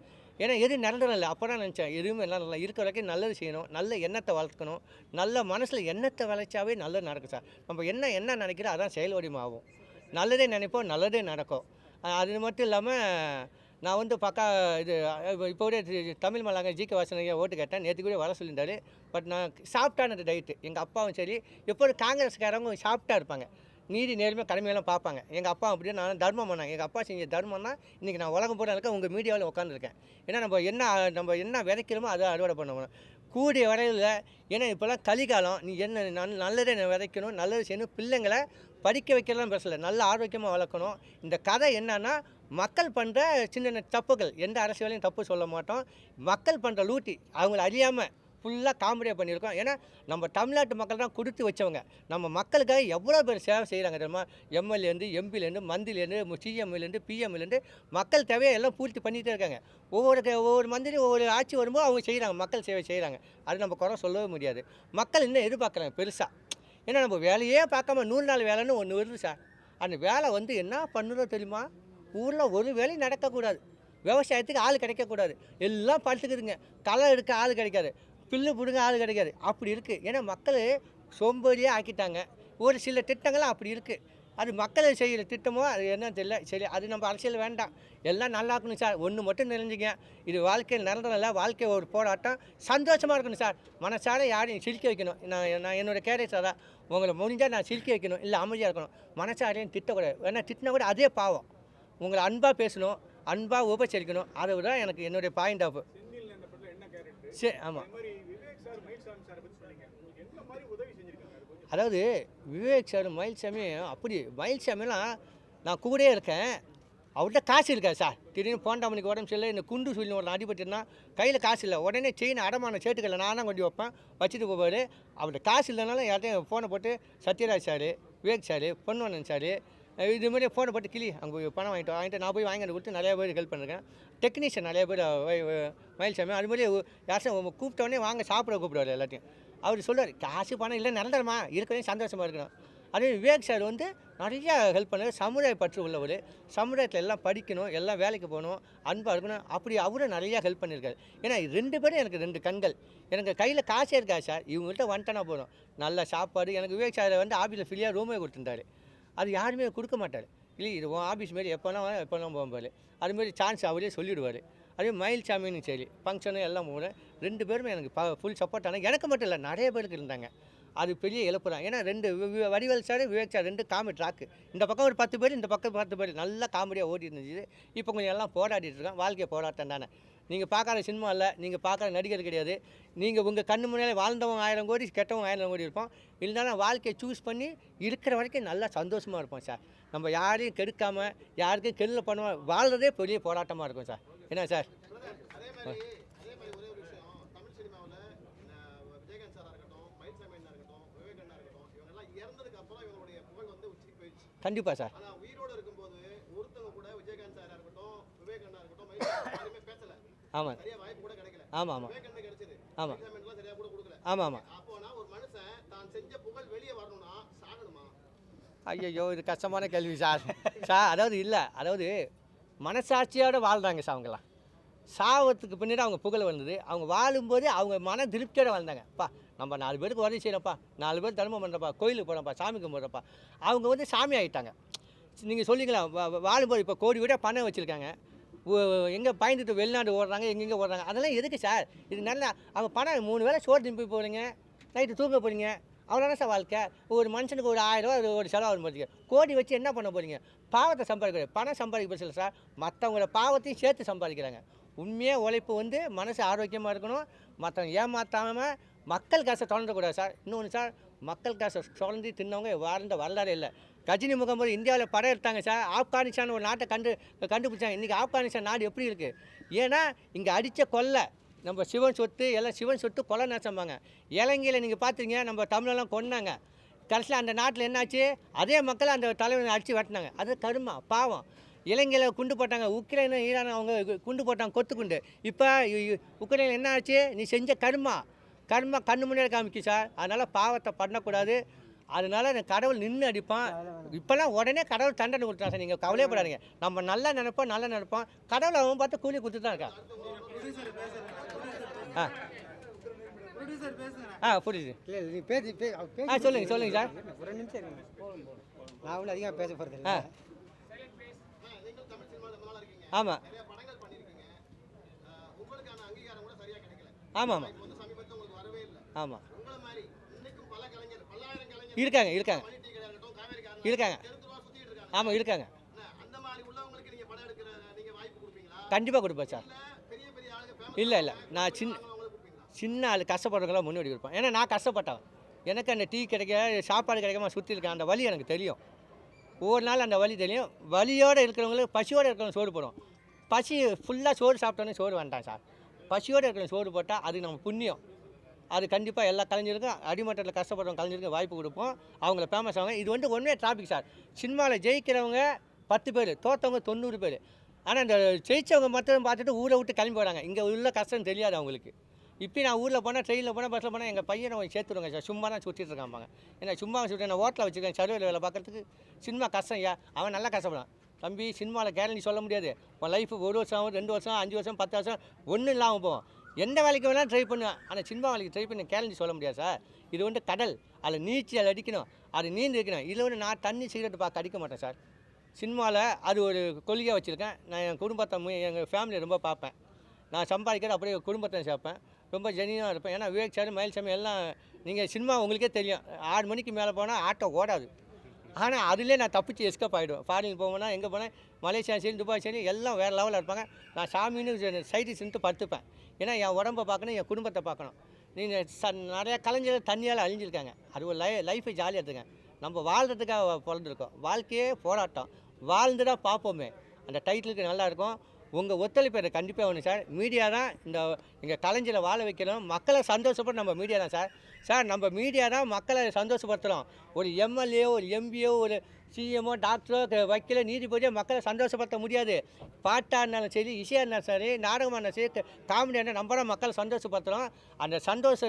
ஏன்னா எதுவும் நிரந்தரம் இல்லை. அப்போ தான் நினச்சேன், எதுவுமே எல்லாம் நல்லா இருக்கிற வரைக்கும் நல்லது செய்யணும், நல்ல எண்ணத்தை வளர்க்கணும். நல்ல மனசில் எண்ணத்தை விளைச்சாவே நல்லது நடக்கும் சார். நம்ம என்ன நினைக்கிறோம் அதான் செயல் வடிவமாகும். நல்லதே நினைப்போம், நல்லதே நடக்கும். அது மட்டும் இல்லாமல் நான் வந்து இப்போ கூட தமிழ் மலாங்க ஜிகே வாசனையை ஓட்டு கேட்டேன். நேற்று கூட வர சொல்லியிருந்தாரு. பட் நான் சாப்பிட்டான டயட்டு. எங்கள் அப்பாவும் சரி, எப்போதும் காங்கிரஸ்காரங்க சாப்பிட்டா இருப்பாங்க, நீதி நேர்மை கடமையெல்லாம் பார்ப்பாங்க. எங்கள் அப்பா அப்படியே நான் தர்மம் பண்ணேன். எங்கள் அப்பா செஞ்ச தர்மம் தான் இன்றைக்கி நான் உலகம் பூரா இருக்கேன், உங்கள் மீடியாவில் உட்காந்துருக்கேன். ஏன்னா நம்ம என்ன விதைக்கிறோமோ அதை அறுவடை பண்ணணும் கூடிய வரையில். ஏன்னா இப்போல்லாம் கலிகாலம். நீ நல்லதை விதைக்கணும், நல்லது செய்யணும், பிள்ளைங்களை படிக்க வைக்கலாம் பேசலை, நல்ல ஆரோக்கியமாக வளர்க்கணும். இந்த கதை என்னன்னா, மக்கள் பண்ணுற சின்ன தப்புகள், எந்த அரசியலையும் தப்பு சொல்ல மாட்டோம். மக்கள் பண்ணுற லூட்டி அவங்கள அறியாமல் ஃபுல்லாக காமெடியாக பண்ணியிருக்கோம். ஏன்னா நம்ம தமிழ்நாட்டு மக்கள் தான் கொடுத்து வச்சவங்க. நம்ம மக்களுக்காக எவ்வளோ பேர் சேவை செய்கிறாங்க தெரியுமா? எம்எல்ஏலேருந்து, எம்பிலேருந்து, மந்திரிலேருந்து, சிஎம்லேருந்து, பிஎம்லேருந்து மக்கள் தேவையை எல்லாம் பூர்த்தி பண்ணிகிட்டே இருக்காங்க. ஒவ்வொரு மந்திரி ஒவ்வொரு ஆட்சி வரும்போது அவங்க செய்கிறாங்க, மக்கள் சேவை செய்கிறாங்க. அது நம்ம குறை சொல்லவே முடியாது. மக்கள் இன்னும் எதிர்பார்க்குறாங்க பெருசாக. ஏன்னா நம்ம வேலையே பார்க்காம 100 நாள் வேலைன்னு ஒன்று வருது சார். அந்த வேலை வந்து என்ன பண்ணுறோம் தெரியுமா? ஊரில் ஒரு வேலையும் நடக்கக்கூடாது, விவசாயத்துக்கு ஆள் கிடைக்கக்கூடாது, எல்லாம் படுத்துக்குதுங்க. களை எடுக்க ஆள் கிடைக்காது, பில்லு பிடுங்க ஆள் கிடைக்காது, அப்படி இருக்குது. ஏன்னா மக்கள் சோம்பேறியாக ஆக்கிட்டாங்க. ஒரு சில திட்டங்கள்லாம் அப்படி இருக்குது. அது மக்கள் செய்கிற திட்டமோ அது என்னன்னு தெரியல. சரி, அது நம்ம அரசியல் வேண்டாம், எல்லாம் நல்லா இருக்கணும் சார். ஒன்று மட்டும் தெரிஞ்சுங்க, இது வாழ்க்கையில் நிரந்தரம் இல்லை, வாழ்க்கை ஒரு போராட்டம். சந்தோஷமாக இருக்கணும் சார். மனசார யாரையும் சிரிக்க வைக்கணும். நான் என்னோடய கேரக்டர் தான். உங்களை முடிஞ்சால் நான் சிரிக்க வைக்கணும், இல்லை அமைதியாக இருக்கணும். மனசாரையும் திட்டக்கூடாது. ஏன்னா திட்டினா கூட அதே பாவம். உங்களை அன்பாக பேசணும், அன்பாக உபசரிக்கணும். அதை விட எனக்கு என்னுடைய பாயிண்ட் ஆஃப். சரி, ஆமாம். அதாவது விவேக் சார் மயில்சாமி அப்படி மயில்சாமிலாம் நான் கூடயே இருக்கேன். அவர்கிட்ட காசு இருக்காது சார். திடீர்னு போண்டாமணிக்கு உடம்பு சரியில்லை, இந்த குண்டு சொல்லி ஒரு அடிபட்டுருந்தா கையில் காசு இல்லை, உடனே செயின் அடமான சேட்டுக்களை நான் தான் கொண்டு வைப்பேன், வச்சுட்டு போவார். அவர்கிட்ட காசு இல்லைனாலும் யார்ட்டையும் ஃபோனை போட்டு Sathyaraj sir, Vivek sir, Ponvannan sir, இது மாதிரி ஃபோனை போட்டு கிளி அங்கே பணம் வாங்கிட்டு நான் போய் வாங்கிட்டு கொடுத்து நிறையா பேர் ஹெல்ப் பண்ணிருக்கேன். டெக்னீஷியன் நிறைய பேர் மயில்சாமி அது மாதிரி யாராச்சும் கூப்பிட்டோடனே வாங்க சாப்பிட கூப்பிடுவார் எல்லாத்தையும். அவர் சொல்லுவார் காசு பணம் இல்லை நிரந்தரமா இருக்கவே சந்தோஷமாக இருக்கணும். அதே விவேக் சார் வந்து நிறையா ஹெல்ப் பண்ணார். சமுதாய பற்று உள்ளவர், சமுதாயத்தில் எல்லாம் படிக்கணும், எல்லாம் வேலைக்கு போகணும், அன்பாக இருக்கணும், அப்படி அவரும் நிறையா ஹெல்ப் பண்ணியிருக்காரு. ஏன்னா 2 பேரும் எனக்கு 2 கண்கள். எனக்கு கையில் காசே இருக்கா சார், இவங்கள்ட்ட வந்துட்டேன்னா போதும் நல்ல சாப்பாடு. எனக்கு விவேக் சார் வந்து ஆஃபீஸில் ஃப்ரீயாக ரூமே கொடுத்துருந்தாரு. அது யாருமே கொடுக்க மாட்டார். இல்லை இது உன் ஆஃபீஸ் மாரி எப்போல்லாம் போகும்போது அதுமாரி சான்ஸ் அவரே சொல்லிவிடுவார். அதே மயில்சாமின்னு சரி ஃபங்க்ஷனு எல்லாம் போகிறேன். 2 பேருமே எனக்கு ஃபுல் சப்போர்ட். ஆனால் எனக்கு மட்டும் இல்லை, நிறைய பேருக்கு இருந்தாங்க. அது பெரிய இழப்பு தான். ஏன்னா 2 Vadivel sir, Vivek sir 2 comedy track. இந்த பக்கம் ஒரு 10 பேர், இந்த பக்கம் 10 பேர், நல்லா காமெடியாக ஓடி இருந்துச்சு. இப்போ கொஞ்சம் எல்லாம் போராடிட்டு இருக்கேன். வாழ்க்கை போராட்டம் தானே. நீங்கள் பார்க்காத சினிமா இல்லை, நீங்கள் பார்க்குற நடிகர் கிடையாது. நீங்கள் உங்கள் கண்ணு முன்னாலே வாழ்ந்தவங்க 1000 கோடி, கெட்டவங்க 1000 கோடி இருப்போம். இருந்தாலும் வாழ்க்கையை சூஸ் பண்ணி இருக்கிற வரைக்கும் நல்லா சந்தோஷமாக இருப்போம் சார். நம்ம யாரையும் கெடுக்காமல், யாருக்கும் கெடுதல் பண்ணாமல் வாழ்கிறதே பெரிய போராட்டமாக இருக்கும் சார். என்ன சார்? கண்டிப்பாக சார். ஆமாம் ஆமாம் ஆமாம் ஆமாம் ஆமாம் ஆமாம். ஐயோ இது கஷ்டமான கேள்வி சார். அதாவது மனசாட்சியோடு வாழ்ந்தாங்க சார் அவங்களாம். சாவத்துக்கு பின்னாடி அவங்க புகழ் வந்தது. அவங்க வாழும்போது அவங்க மன திருப்தியோடு வாழ்ந்தாங்கப்பா. நம்ம 4 பேருக்கு உதவி செய்யறப்பா, 4 பேர் தர்மம் பண்ணுறப்பா, கோயிலுக்கு போகிறப்பா, சாமி கும்பிட்றப்பா. அவங்க வந்து சாமி ஆகிட்டாங்க. நீங்கள் சொல்லிக்கலாம் வாழும்போது இப்போ கோடி விட பணம் வச்சுருக்காங்க, எங்கே பயந்துட்டு வெளிநாடு ஓடுறாங்க, எங்கெங்கே ஓடுறாங்க. அதெல்லாம் எதுக்கு சார்? இது நல்லா அவங்க பணம் 3 வேளை சோறு திரும்பி போகிறீங்க, நைட்டு தூங்க போகிறீங்க, அவ்வளோதான் சார் வாழ்க்கை. ஒரு மனுஷனுக்கு ஒரு 1000 ரூபா ஒரு செலவு வரும் போகிறீங்க. கோடி வச்சு என்ன பண்ண போகிறீங்க? பாவத்தை சம்பாதிக்கிறது. பணம் சம்பாதிக்க போகிறதில்ல சார், மற்றவங்கள பாவத்தையும் சேர்த்து சம்பாதிக்கிறாங்க. உண்மையாக உழைப்பு வந்து மனசு ஆரோக்கியமாக இருக்கணும். மற்றவங்க ஏமாற்றாமல் மக்கள் காசை தொடரக்கூடாது சார். இன்னொன்று சார், மக்கள் காசை தொடர்ந்து தின்னவங்க வாழ்ந்த வரலாறு இல்லை. கஜினி முகம்போது இந்தியாவில் படம் எடுத்தாங்க சார். ஆப்கானிஸ்தான் ஒரு நாட்டை கண்டுபிடிச்சாங்க. இன்றைக்கி ஆப்கானிஸ்தான் நாடு எப்படி இருக்குது? ஏன்னா இங்கே அடித்த கொள்ளை நம்ம சிவன் சொத்து, எல்லாம் சிவன் சொத்து கொலை நேசம்பாங்க. இலங்கையில் நீங்கள் பார்த்துருங்க, நம்ம தமிழெல்லாம் கொன்னாங்க. கடைசியில் அந்த நாட்டில் என்னாச்சு? அதே மக்கள் அந்த தலைவனை அடித்து வெட்டினாங்க. அது கருமா பாவம். இலங்கையில் குண்டு போட்டாங்க, உக்ரைன் ஈரான் அவங்க குண்டு போட்டாங்க, கொத்து குண்டு. இப்போ உக்ரைன் என்ன ஆச்சு? நீ செஞ்ச கருமா கண்ணு முன்னாடி காமிக்கு சார். அதனால் பாவத்தை பண்ணக்கூடாது. அதனால நான் கடவுள் நின்று அடிப்பான். இப்போல்லாம் உடனே கடவுள் தண்டனை கொடுத்துட்டான் சார். நீங்கள் கவலையப்படாதீங்க. நம்ம நல்லா நினைப்போம். கடவுள் அவன் பார்த்து கூலி கொடுத்து தான் இருக்கான். புரியுது. சொல்லுங்கள் சார். ஒரு நிமிஷம் இருங்க, நான் ஒன்றும் அதிகமாக பேச போகிறது. ஆமாம் ஆமாம் ஆமாம் ஆமாம் இருக்காங்க ஆமாம் இருக்காங்க. கண்டிப்பாக கொடுப்பேன் சார். இல்லை நான் சின்ன ஆள் கஷ்டப்படுறவங்களாம் முன்னாடி கொடுப்பேன். ஏன்னா நான் கஷ்டப்பட்டேன். எனக்கு அந்த டீ கிடைக்க சாப்பாடு கிடைக்காம சுற்றி இருக்கேன். அந்த வலி எனக்கு தெரியும். ஒவ்வொரு நாள் அந்த வலி தெரியும். வலியோடு இருக்கிறவங்களுக்கு பசியோடு இருக்கிறவங்க சோறு போடும். பசி ஃபுல்லாக சோறு சாப்பிட்டோன்னே சோறு வேண்டாம் சார். பசியோடு இருக்கிறவங்க சோறு போட்டால் அது நம்ம புண்ணியம். அது கண்டிப்பாக எல்லா கலைஞருக்கும் அடிமட்டத்தில் கஷ்டப்படுறவங்க கலைஞருக்கும் வாய்ப்பு கொடுப்போம். அவங்கள ஃபேமஸ் ஆவாங்க. இது வந்து ஒன்றே டாபிக் சார். சினிமாவில் ஜெயிக்கிறவங்க 10 பேர், தோற்றவங்க 90 பேர். ஆனால் இந்த ஜெயித்தவங்க மட்டும் பார்த்துட்டு ஊரை விட்டு கிளம்பி வராங்க. இங்கே உள்ள கஷ்டம் தெரியாது அவங்களுக்கு. இப்போ நான் ஊரில் போனால், ட்ரெயினில் போனால், பஸ்ஸில் போனால் எங்கள் பையனை கொஞ்சம் சேர்த்துருவாங்க சார். சும்மா தான் சுற்றிட்டு இருக்காம்பாங்க. ஏன்னா சும்மா சுற்றி நான் ஹோட்டலில் வச்சுருக்கேன், சர்வேல வேலை பார்க்குறதுக்கு. சினிமா கஷ்டம் ஐயா, அவன் நல்லா கஷ்டப்படான். தம்பி சினிமாவில் கேரண்டி சொல்ல முடியாது. உன் லைஃப் 1 வருஷம் ஆகும், 2 வருஷம், 5 வருஷம், 10 வருஷம் ஒன்றும் இல்லாமல் போவோம். எந்த வேலைக்கு வேணாலும் ட்ரை பண்ணுவேன். ஆனால் சினிமா வேலைக்கு ட்ரை பண்ணி கேரண்டி சொல்ல முடியாது சார். இது வந்து கடல், அதில் நீச்சல் அடிக்கணும், அது நீந்து வைக்கணும். இதில் வந்து நான் தண்ணி சிகரெட்டு பார்க்க அடிக்க மாட்டேன் சார். சினிமாவில் அது ஒரு கொள்கையாக வச்சுருக்கேன். நான் என் குடும்பத்தை எங்கள் ஃபேமிலியை ரொம்ப பார்ப்பேன். நான் சம்பாதிக்கிற அப்படியே குடும்பத்தை சேர்ப்பேன். ரொம்ப ஜெனியூனாக இருப்பேன். ஏன்னா விவேக் சார், மயில்சாமி எல்லாம் நீங்கள் சினிமா உங்களுக்கே தெரியும். 6 மணிக்கு மேலே போனால் ஆட்டோ ஓடாது. ஆனால் அதுலேயே நான் தப்பிச்சு எஸ்கேப் ஆகிடுவேன். ஃபாரின் போவேன்னா எங்கே போனேன், மலேசியா சரி, துபாய் சரி, எல்லாம் வேறு லெவலில் இருப்பாங்க. நான் சாமின்னு சைடிஸ்ன்ட்டு படுத்துப்பேன். ஏன்னா என் உடம்பை பார்க்கணும், என் குடும்பத்தை பார்க்கணும். நீங்கள் நிறையா கலைஞர்கள் தண்ணியால் அழிஞ்சிருக்காங்க. அது ஒரு லைஃபை ஜாலியாக எடுத்துக்கேன். நம்ம வாழ்கிறதுக்காக பிறந்திருக்கோம். வாழ்க்கையே போராட்டம். வாழ்ந்துதான் பார்ப்போமே. அந்த டைட்டிலுக்கு நல்லாயிருக்கும். உங்கள் ஒத்துழைப்பு எனக்கு கண்டிப்பாக வேணும் சார். மீடியா தான் இந்த எங்கள் கலைஞரை வாழ வைக்கணும். மக்களை சந்தோஷப்பட நம்ம மீடியா தான் சார். நம்ம மீடியா தான் மக்களை சந்தோஷப்படுத்துகிறோம். ஒரு எம்எல்ஏ, ஒரு எம்பியோ, ஒரு சிஎம்ஓ, டாக்டரோ, வக்கீலோ, நீதிபதியோ மக்களை சந்தோஷப்படுத்த முடியாது. பாட்டாக இருந்தாலும் சரி, இசையாக இருந்தாலும் சரி, நாடகமாக இருந்தாலும் சரி, காமெடியாக இருந்தால் நம்ம தான் மக்களை சந்தோஷப்படுத்துகிறோம். அந்த சந்தோஷ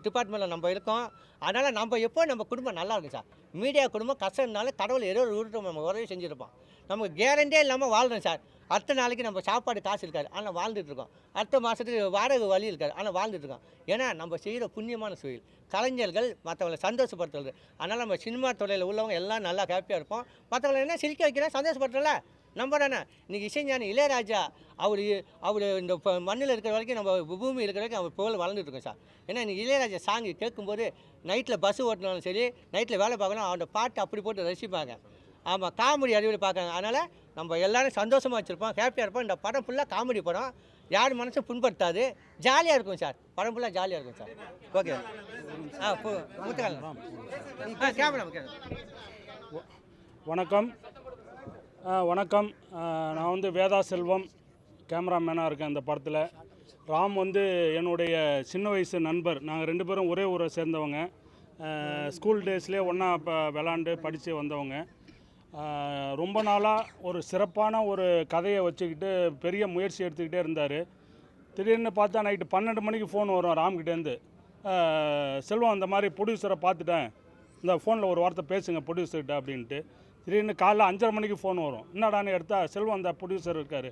டிபார்ட்மெண்ட்டில் நம்ம இருக்கோம். அதனால் நம்ம குடும்பம் நல்லா இருக்கும் சார். மீடியா குடும்பம் கஷ்டம் இருந்தாலும் கடவுள் ஏதோ ஒரு ஊருக்கு நம்ம உதவி செஞ்சுருப்போம். நமக்கு கேரண்டியே இல்லாமல் வாழ்றோம் சார். அடுத்த நாளைக்கு நம்ம சாப்பாடு காசு இருக்காது, ஆனால் வாழ்ந்துட்டுருக்கோம். அடுத்த மாதத்துக்கு வாடகை வழி இருக்காது, ஆனால் வாழ்ந்துட்டுருக்கோம். ஏன்னா நம்ம செய்கிற புண்ணியமான தொழில். கலைஞர்கள் மற்றவங்களை சந்தோஷப்படுத்துறது. அதனால் நம்ம சினிமா துறையில் உள்ளவங்க எல்லாம் நல்லா ஹாப்பியாக இருப்போம். மற்றவங்களை என்ன சிரிக்க வைக்கிறேன், சந்தோஷப்படுறல நம்ம தானே. இன்றைக்கி இசைஞானி இளையராஜா அவர் இந்த மண்ணில் இருக்கிற வரைக்கும், நம்ம பூமி இருக்கிற வரைக்கும் அவர் புகழ் வளர்ந்துட்டுருக்கோம் சார். ஏன்னா இன்றைக்கி இளையராஜா சாங்கு கேட்கும்போது நைட்டில் பஸ்ஸு ஓட்டினாலும் சரி, நைட்டில் வேலை பார்க்கணும், அவனோட பாட்டு அப்படி போட்டு ரசிப்பாங்க. ஆமாம், காமெடி அறிவியல் பார்க்குறாங்க. அதனால் நம்ம எல்லோரும் சந்தோஷமாக வச்சுருப்போம், ஹாப்பியாக இருப்போம். இந்த படம் ஃபுல்லாக காமெடி படம், யார் மனசும் புண்படுத்தாது, ஜாலியாக இருக்கும் சார். படம் ஃபுல்லாக ஜாலியாக இருக்கும் சார். ஓகே. வணக்கம். வணக்கம். நான் வந்து வேதா செல்வம் கேமராமேனாக இருக்கேன் இந்த படத்தில். ராம் வந்து என்னுடைய சின்ன வயசு நண்பர். நாங்கள் 2 பேரும் ஒரே ஊரை சேர்ந்தவங்க. ஸ்கூல் டேஸ்லேயே ஒன்றா விளாண்டு படித்து வந்தவங்க. ரொம்ப நாளாக ஒரு சிறப்பான ஒரு கதையை வச்சுக்கிட்டு பெரிய முயற்சி எடுத்துக்கிட்டே இருந்தார். திடீர்னு பார்த்தா நைட்டு 12 மணிக்கு ஃபோன் வரும் ராம்கிட்டேருந்து. செல்வம் அந்த மாதிரி ப்ரொடியூசரை பார்த்துட்டேன், இந்த ஃபோனில் ஒரு வார்த்தை பேசுங்க ப்ரொடியூசர்கிட்ட அப்படின்ட்டு. திடீர்னு காலைல 5:30 மணிக்கு ஃபோன் வரும். என்னடான்னு எடுத்தால் செல்வம் அந்த ப்ரொடியூசர் இருக்கார்,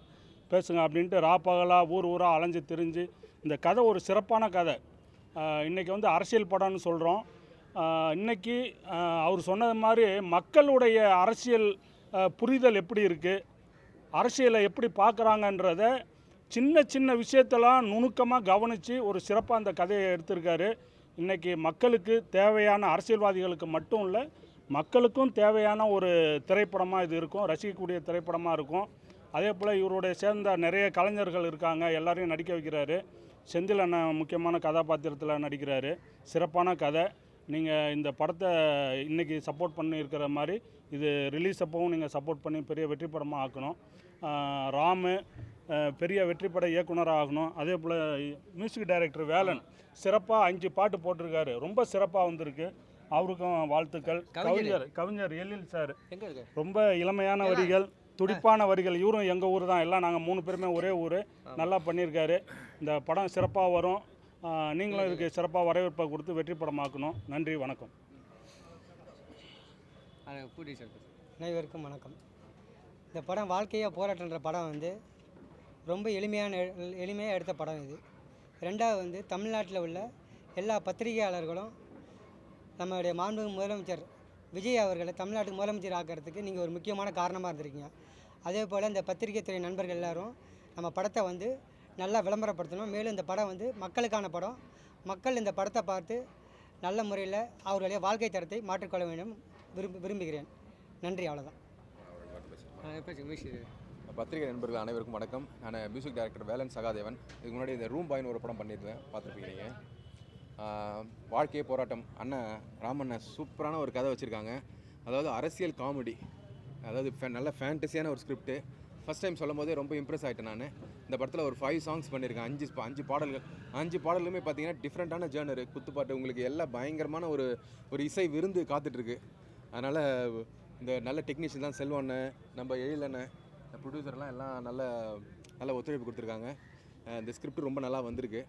பேசுங்க அப்படின்ட்டு ராப்பகலாக ஊராக அலைஞ்சு திரிஞ்சு இந்த கதை ஒரு சிறப்பான கதை. இன்றைக்கி வந்து அரசியல் படம்னு சொல்கிறோம். இன்றைக்கி அவர் சொன்னது மாதிரி மக்களுடைய அரசியல் புரிதல் எப்படி இருக்குது, அரசியலை எப்படி பார்க்குறாங்கன்றத சின்ன சின்ன விஷயத்தெல்லாம் நுணுக்கமாக கவனித்து ஒரு சிறப்பாக அந்த கதையை எடுத்திருக்காரு. இன்றைக்கி மக்களுக்கு தேவையான, அரசியல்வாதிகளுக்கு மட்டும் இல்லை, மக்களுக்கும் தேவையான ஒரு திரைப்படமாக இது இருக்கும், ரசிக்கக்கூடிய திரைப்படமாக இருக்கும். அதே போல் இவருடைய சேர்ந்த நிறைய கலைஞர்கள் இருக்காங்க, எல்லாரையும் நடிக்க வைக்கிறாரு. செந்தில் அண்ணன் முக்கியமான கதாபாத்திரத்தில் நடிக்கிறாரு. சிறப்பான கதை. நீங்கள் இந்த படத்தை இன்றைக்கி சப்போர்ட் பண்ணி இருக்கிற மாதிரி இது ரிலீஸ் அப்பவும் நீங்கள் சப்போர்ட் பண்ணி பெரிய வெற்றி படமாக ஆக்கணும். ராமு பெரிய வெற்றிப்பட இயக்குனராக ஆகணும். அதே போல் மியூசிக் டைரக்டர் வேலன் சிறப்பாக 5 பாட்டு போட்டிருக்காரு, ரொம்ப சிறப்பாக வந்திருக்கு. அவருக்கும் வாழ்த்துக்கள். கவிஞர் எழில் சார் ரொம்ப இளமையான வரிகள், துடிப்பான வரிகள். இவரும் எங்கள் ஊர் தான், எல்லாம் நாங்கள் 3 பேருமே ஒரே ஊர். நல்லா பண்ணியிருக்காரு. இந்த படம் சிறப்பாக வரும். நீங்களும் இதுக்கு சிறப்பாக வரவேற்பை கொடுத்து வெற்றி படமாக்கணும். நன்றி, வணக்கம். அனைவருக்கும் வணக்கம். இந்த படம் வாழ்க்கையாக போராட்டன்ற படம் வந்து ரொம்ப எளிமையாக எடுத்த படம் இது. 2வது வந்து தமிழ்நாட்டில் உள்ள எல்லா பத்திரிகையாளர்களும் நம்மளுடைய மாண்புமிகு முதலமைச்சர் விஜய் அவர்களை தமிழ்நாட்டுக்கு முதலமைச்சர் ஆக்கிறதுக்கு நீங்கள் ஒரு முக்கியமான காரணமாக இருந்திருக்கீங்க. அதே போல் இந்த பத்திரிகை துறை நண்பர்கள் எல்லோரும் நம்ம படத்தை வந்து நல்லா விளம்பரப்படுத்தணும். மேலும் இந்த படம் வந்து மக்களுக்கான படம். மக்கள் இந்த படத்தை பார்த்து நல்ல முறையில் அவர்களுடைய வாழ்க்கை தரத்தை மாற்றிக்கொள்ள வேண்டும் விரும்புகிறேன். நன்றி, அவ்வளோதான். பத்திரிகை நண்பர்கள் அனைவருக்கும் வணக்கம். நான் மியூசிக் டைரக்டர் வேலன் சகாதேவன். இதுக்கு முன்னாடி இந்த ரூம் பாய்னு ஒரு படம் பண்ணியிருந்தேன், பார்த்துருப்பீங்க நீங்கள். வாழ்க்கையே போராட்டம். அண்ணன் ராமண்ணன் சூப்பரான ஒரு கதை வச்சுருக்காங்க. அதாவது அரசியல் காமெடி, அதாவது நல்ல ஃபேண்டஸியான ஒரு ஸ்கிரிப்டு. ஃபஸ்ட் டைம் சொல்லும் போதே ரொம்ப இம்ப்ரெஸ் ஆகிட்டேன் நான். இந்த படத்தில் ஒரு 5 சாங்ஸ் பண்ணியிருக்கேன், 5 பாடல்கள். 5 பாடலுமே பார்த்தீங்கன்னா டிஃப்ரெண்ட்டான ஜேர்னரு, குத்துப்பாட்டு, உங்களுக்கு எல்லாம் பயங்கரமான ஒரு இசை விருந்து காத்துட்ருக்கு. அதனால் இந்த நல்ல டெக்னீஷியன் தான் செல்வண்ணன், நம்ம எழிலண்ணன், ப்ரொடியூசர்லாம் எல்லாம் நல்ல ஒத்துழைப்பு கொடுத்துருக்காங்க. இந்த ஸ்கிரிப்ட் ரொம்ப நல்லா வந்திருக்கு.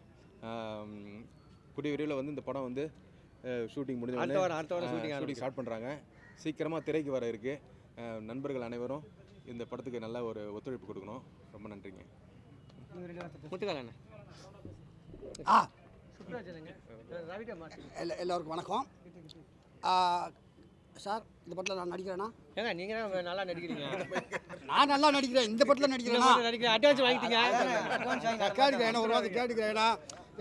கூடிய விரைவில் வந்து இந்த படம் வந்து ஷூட்டிங் முடிஞ்ச ஷூட்டிங் ஸ்டார்ட் பண்ணுறாங்க. சீக்கிரமாக திரைக்கு வர இருக்குது. நண்பர்கள் அனைவரும் இந்த படத்துக்கு நல்ல ஒரு ஒத்துழைப்பு கொடுக்கணும். ரொம்ப நன்றிங்க. எல்லோருக்கும் வணக்கம். சார், இந்த படத்தில் நான் நடிக்கிறேன்னா? ஏங்க நீங்கள் நல்லா நடிக்கிறீங்க. நான் நல்லா நடிக்கிறேன். இந்த படத்தில் நடிக்கிறேன்னா அட்வான்ஸ் வாங்கிட்டீங்க. கேட்டுக்கிறேன், ஒரு வாரம் கேட்டுக்கிறேன்னா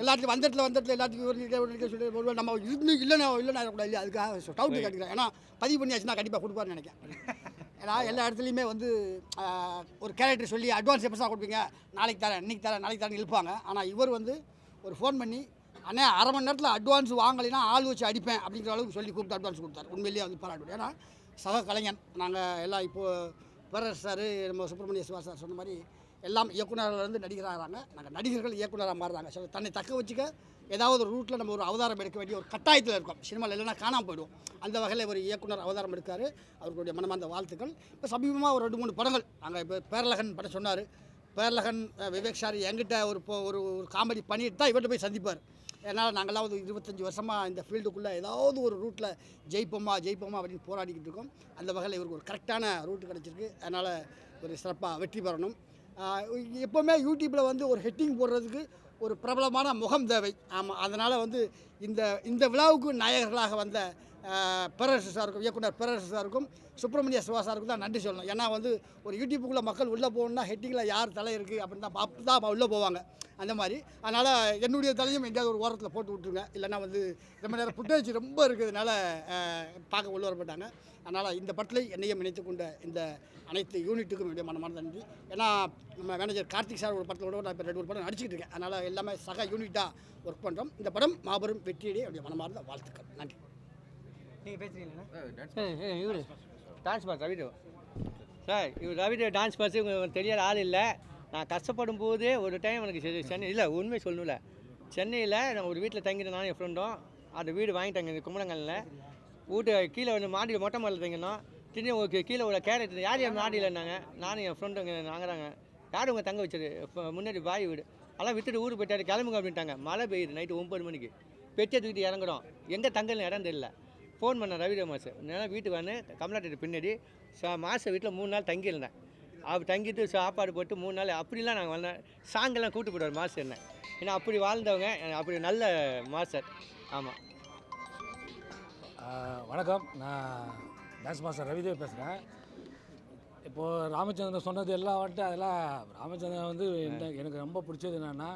எல்லாத்துக்கும் வந்தத்தில் எல்லாத்துக்கும் சொல்லி ஒரு நம்ம இன்னும் இல்லைன்னா கூட இல்லை, அதுக்காக டவுட் கேட்டுக்கிறேன். ஏன்னா பதிவு பண்ணியாச்சுன்னா கண்டிப்பாக கொடுப்பாருன்னு நினைக்கிறேன். ஏன்னா எல்லா இடத்துலையுமே வந்து ஒரு கேரக்டர் சொல்லி அட்வான்ஸ் எப்போ கொடுப்பீங்க, நாளைக்கு தரேன், இன்றைக்கி தரேன், நாளைக்கு தரேன் இழுப்பாங்க. ஆனால் இவர் வந்து ஒரு ஃபோன் பண்ணி, அண்ணே 1/2 மணி நேரத்தில் அட்வான்ஸ் வாங்கலைன்னா ஆள் வச்சு அடிப்பேன் அப்படிங்கிற அளவுக்கு சொல்லி கூப்பிட்டு அட்வான்ஸ் கொடுத்தாரு. உண்மையிலேயே வந்து பாராட்டுவோம். ஏன்னா சக கலைஞன். நாங்கள் எல்லாம் இப்போது பேரரசு சார், நம்ம சுப்பிரமணிய சிவா சார் சொன்ன மாதிரி எல்லாம் இயக்குநர்லேருந்து நடிகராகிறாங்க. நாங்கள் நடிகர்கள் இயக்குனராக மாறுறாங்க. சில தன்னை தக்க வச்சுக்க ஏதாவது ஒரு ரூட்டில் நம்ம ஒரு அவதாரம் எடுக்க வேண்டிய ஒரு கட்டாயத்தில் இருக்கோம். சினிமாவில் இல்லைன்னா காணாமல் போயிடுவோம். அந்த வகையில் ஒரு இயக்குனர் அவதாரம் எடுக்கார். அவர்களுடைய மனமார்ந்த வாழ்த்துக்கள். இப்போ சமீபமாக ஒரு 2-3 படங்கள் நாங்கள் இப்போ பேரழகன் படம் சொன்னார். பேரழகன் விவேக் சார் என்கிட்ட ஒரு ஒரு காமெடி பண்ணிட்டு தான் இவர்கிட்ட போய் சந்திப்பார். ஏன்னால் நாங்களாம் ஒரு 25 வருஷமாக இந்த ஃபீல்டுக்குள்ளே ஏதாவது ஒரு ரூட்டில் ஜெயிப்போமா அப்படின்னு போராடிக்கிட்டு இருக்கோம். அந்த வகையில் இவருக்கு ஒரு கரெக்டான ரூட்டு கிடச்சிருக்கு. அதனால் ஒரு சிறப்பாக வெற்றி பெறணும். எப்போவுமே யூடியூப்பில் வந்து ஒரு ஹெட்டிங் போடுறதுக்கு ஒரு பிரபலமான முகம் தேவை. ஆமாம், அதனால் வந்து இந்த விழாவுக்கு நாயகர்களாக வந்த பேரரசு சாருக்கும், இயக்குனர் பேரரசு சாருக்கும், சுப்பிரமணிய சிவா சாருக்கும் தான் நன்றி சொல்லணும். ஏன்னா வந்து ஒரு யூடியூப்புக்குள்ளே மக்கள் உள்ளே போகணுன்னா ஹெட்டிங்கில் யார் தலை இருக்குது அப்படின்னு தான் பார்த்து தான் உள்ளே போவாங்க. அந்த மாதிரி அதனால் என்னுடைய தலையும் எங்கேயாவது ஒரு ஓரத்தில் போட்டு விட்ருங்க. இல்லைன்னா வந்து ரொம்ப நேரம் ஃபுட்டேஜ் ரொம்ப இருக்கிறதுனால பார்க்க உள்ள வரப்பட்டாங்க. அதனால் இந்த படத்தில் என்னையும் இணைத்து கொண்ட இந்த அனைத்து யூனிட்டுக்கும் என்னுடைய மனமார்ந்த நன்றி. ஏன்னா நம்ம மேனேஜர் கார்த்திக் சார் ஒரு படத்தில் கூட நான் இப்போ 2 படம் நடிச்சிக்கிட்டு இருக்கேன். அதனால் எல்லாமே சக யூனிட்டாக ஒர்க் பண்ணுறோம். இந்த படம் மாபெரும் வெற்றியடைய என்னுடைய மனமார்ந்த வாழ்த்துக்கள். நன்றி. நீங்கள் பேசுகிறீங்களா? இவர் டான்ஸ் மாஸ்டர் ரவிதேவ் சார். இவர் ரவிதேவ் டான்ஸ் மாஸ்டர் உங்களுக்கு தெரியாத ஆள் இல்லை. நான் கஷ்டப்படும் போதே ஒரு டைம் எனக்கு சென்னை இல்லை உண்மை சொல்லணும்ல, சென்னையில் நான் ஒரு வீட்டில் தங்கிட்டேன். நானும் என் ஃப்ரெண்டும் அந்த வீடு வாங்கிட்டாங்க இந்த கும்பலங்கல்ல. வீட்டு கீழே வந்து மாடியில் மொட்டை மாடியில் தங்கினோம். திடீர்னு உங்களுக்கு கீழே ஒரு கேரட் யார் மாடியில் இருந்தாங்க. நானும் என் ஃப்ரெண்டு இங்கே வாங்குறாங்க. யார் உங்கள் தங்க வச்சது முன்னாடி பாய் வீடு அதெல்லாம் விட்டுட்டு ஊருக்கு போயிட்டாரு கிளம்புங்க அப்படின்ட்டாங்க. மழை பெய்யுது நைட்டு 9 மணிக்கு. பெட்டியை தூக்கிட்டு இறங்குறோம். எங்கே தங்கல்னு இடம் தெரியல. ஃபோன் பண்ண ரவிதேவ் மாஸ்டர் நான் வீட்டுக்கு வந்து கமலாட்டேட்டு பின்னாடி மாஸ்டர் வீட்டில் 3 நாள் தங்கியிருந்தேன். அவர் தங்கிட்டு சாப்பாடு போட்டு 3 நாள் அப்படிலாம் நாங்கள் வந்தேன். சாங்கெல்லாம் கூப்பிட்டு போயிடுவார் மாஸ்டர் என்ன. ஏன்னா அப்படி வாழ்ந்தவங்க, அப்படி நல்ல மாஸ்டர். ஆமாம். வணக்கம், நான் டான்ஸ் மாஸ்டர் ரவிதேவ் பேசுகிறேன். இப்போது ராமச்சந்திரன் சொன்னது எல்லாம் வந்துட்டு அதெல்லாம் ராமச்சந்திரன் வந்து எனக்கு ரொம்ப பிடிச்சது என்னென்னா,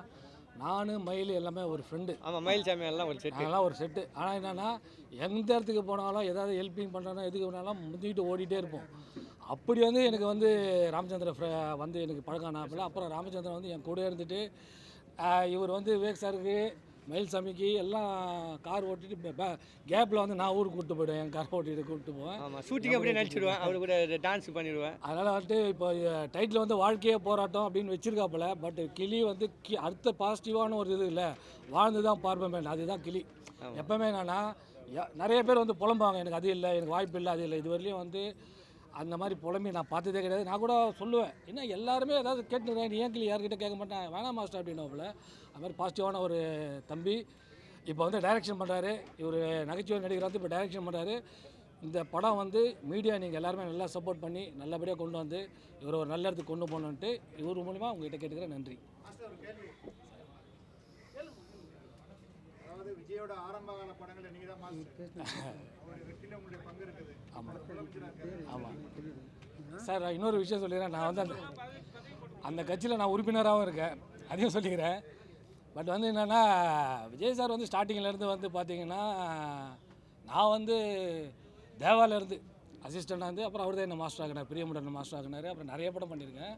நான் மயில் எல்லாமே ஒரு ஃப்ரெண்டு. ஆமாம், மயில் சாமி எல்லாம் ஒரு செட்டு. அதெல்லாம் ஒரு செட்டு. ஆனால் என்னென்னா எந்த இடத்துக்கு போனாலும் ஏதாவது ஹெல்ப்பிங் பண்ணுறோன்னா எதுக்கு போனாலும் முந்திக்கிட்டு ஓடிட்டே இருப்போம். அப்படி வந்து எனக்கு வந்து ராமச்சந்திரன் வந்து எனக்கு பழக்கானாப்பில். அப்புறம் ராமச்சந்திரன் வந்து என் கூட இருந்துட்டு இவர் வந்து விவேக் சாருக்கு மயில்சாமிக்கு எல்லாம் கார் ஓட்டிட்டு கேப்பில் வந்து நான் ஊருக்கு கூப்பிட்டு போயிடுவேன். என் கார் ஓட்டிட்டு கூப்பிட்டு போவேன். ஆமாம், ஷூட்டிங் அப்படியே நடிச்சிடுவேன். அவர் கூட டான்ஸ் பண்ணிடுவேன். அதனால் வந்துட்டு இப்போ டைட்டில் வந்து வாழ்க்கையே போராட்டம் அப்படின்னு வச்சுருக்காப்புல. பட் கிளி வந்து அடுத்த பாசிட்டிவான ஒரு இது இல்லை, வாழ்ந்து தான் பார்ப்பேன். அதுதான் கிளி. எப்போவுமே என்னன்னா நிறைய பேர் வந்து புலம்பாங்க, எனக்கு அது இல்லை, எனக்கு வாய்ப்பு இல்லை, அது இல்லை. இது வரையிலையும் வந்து அந்த மாதிரி புலம்பி நான் பார்த்ததே கிடையாது. நான் கூட சொல்லுவேன், ஏன்னா எல்லாருமே ஏதாவது கேட்டுக்கிறேன், நீ ஏன் கிளி யார்கிட்ட கேட்க மாட்டேன், வேணாம் மாஸ்டர் அப்படின்னாப்புல. அது மாதிரி பாசிட்டிவான ஒரு தம்பி. இப்போ வந்து டைரக்ஷன் பண்ணுறாரு. இவர் நகைச்சுவை நடிகர் வந்து இப்போ டைரக்ஷன் பண்ணுறாரு. இந்த படம் வந்து மீடியா நீங்கள் எல்லாருமே நல்லா சப்போர்ட் பண்ணி நல்லபடியாக கொண்டு வந்து இவர் ஒரு நல்ல இடத்துக்கு கொண்டு போகணுன்ட்டு இவர் மூலிமா உங்கள்கிட்ட கேட்டுக்கிறேன். நன்றி. அதாவது விஜயோட ஆரம்பகால படங்களை நீங்கள் தான் மாஸ்டர், வெற்றியில் உங்களுடைய பங்கு இருக்குது. ஆமாம் சார், இன்னொரு விஷயம் சொல்லிடுறேன். நான் வந்து அந்த கட்சியில் நான் உறுப்பினராகவும் இருக்கேன், அதையும் சொல்லிக்கிறேன். பட் வந்து என்னென்னா விஜய் சார் வந்து ஸ்டார்டிங்கிலேருந்து வந்து பார்த்திங்கன்னா நான் வந்து தேவாலேருந்து அசிஸ்டண்டாக இருந்து அப்புறம் அவர் தான் என்ன மாஸ்டர் ஆகினார், பிரியமுடன் மாஸ்டர் ஆகினார். அப்புறம் நிறைய படம் பண்ணியிருக்கேன்.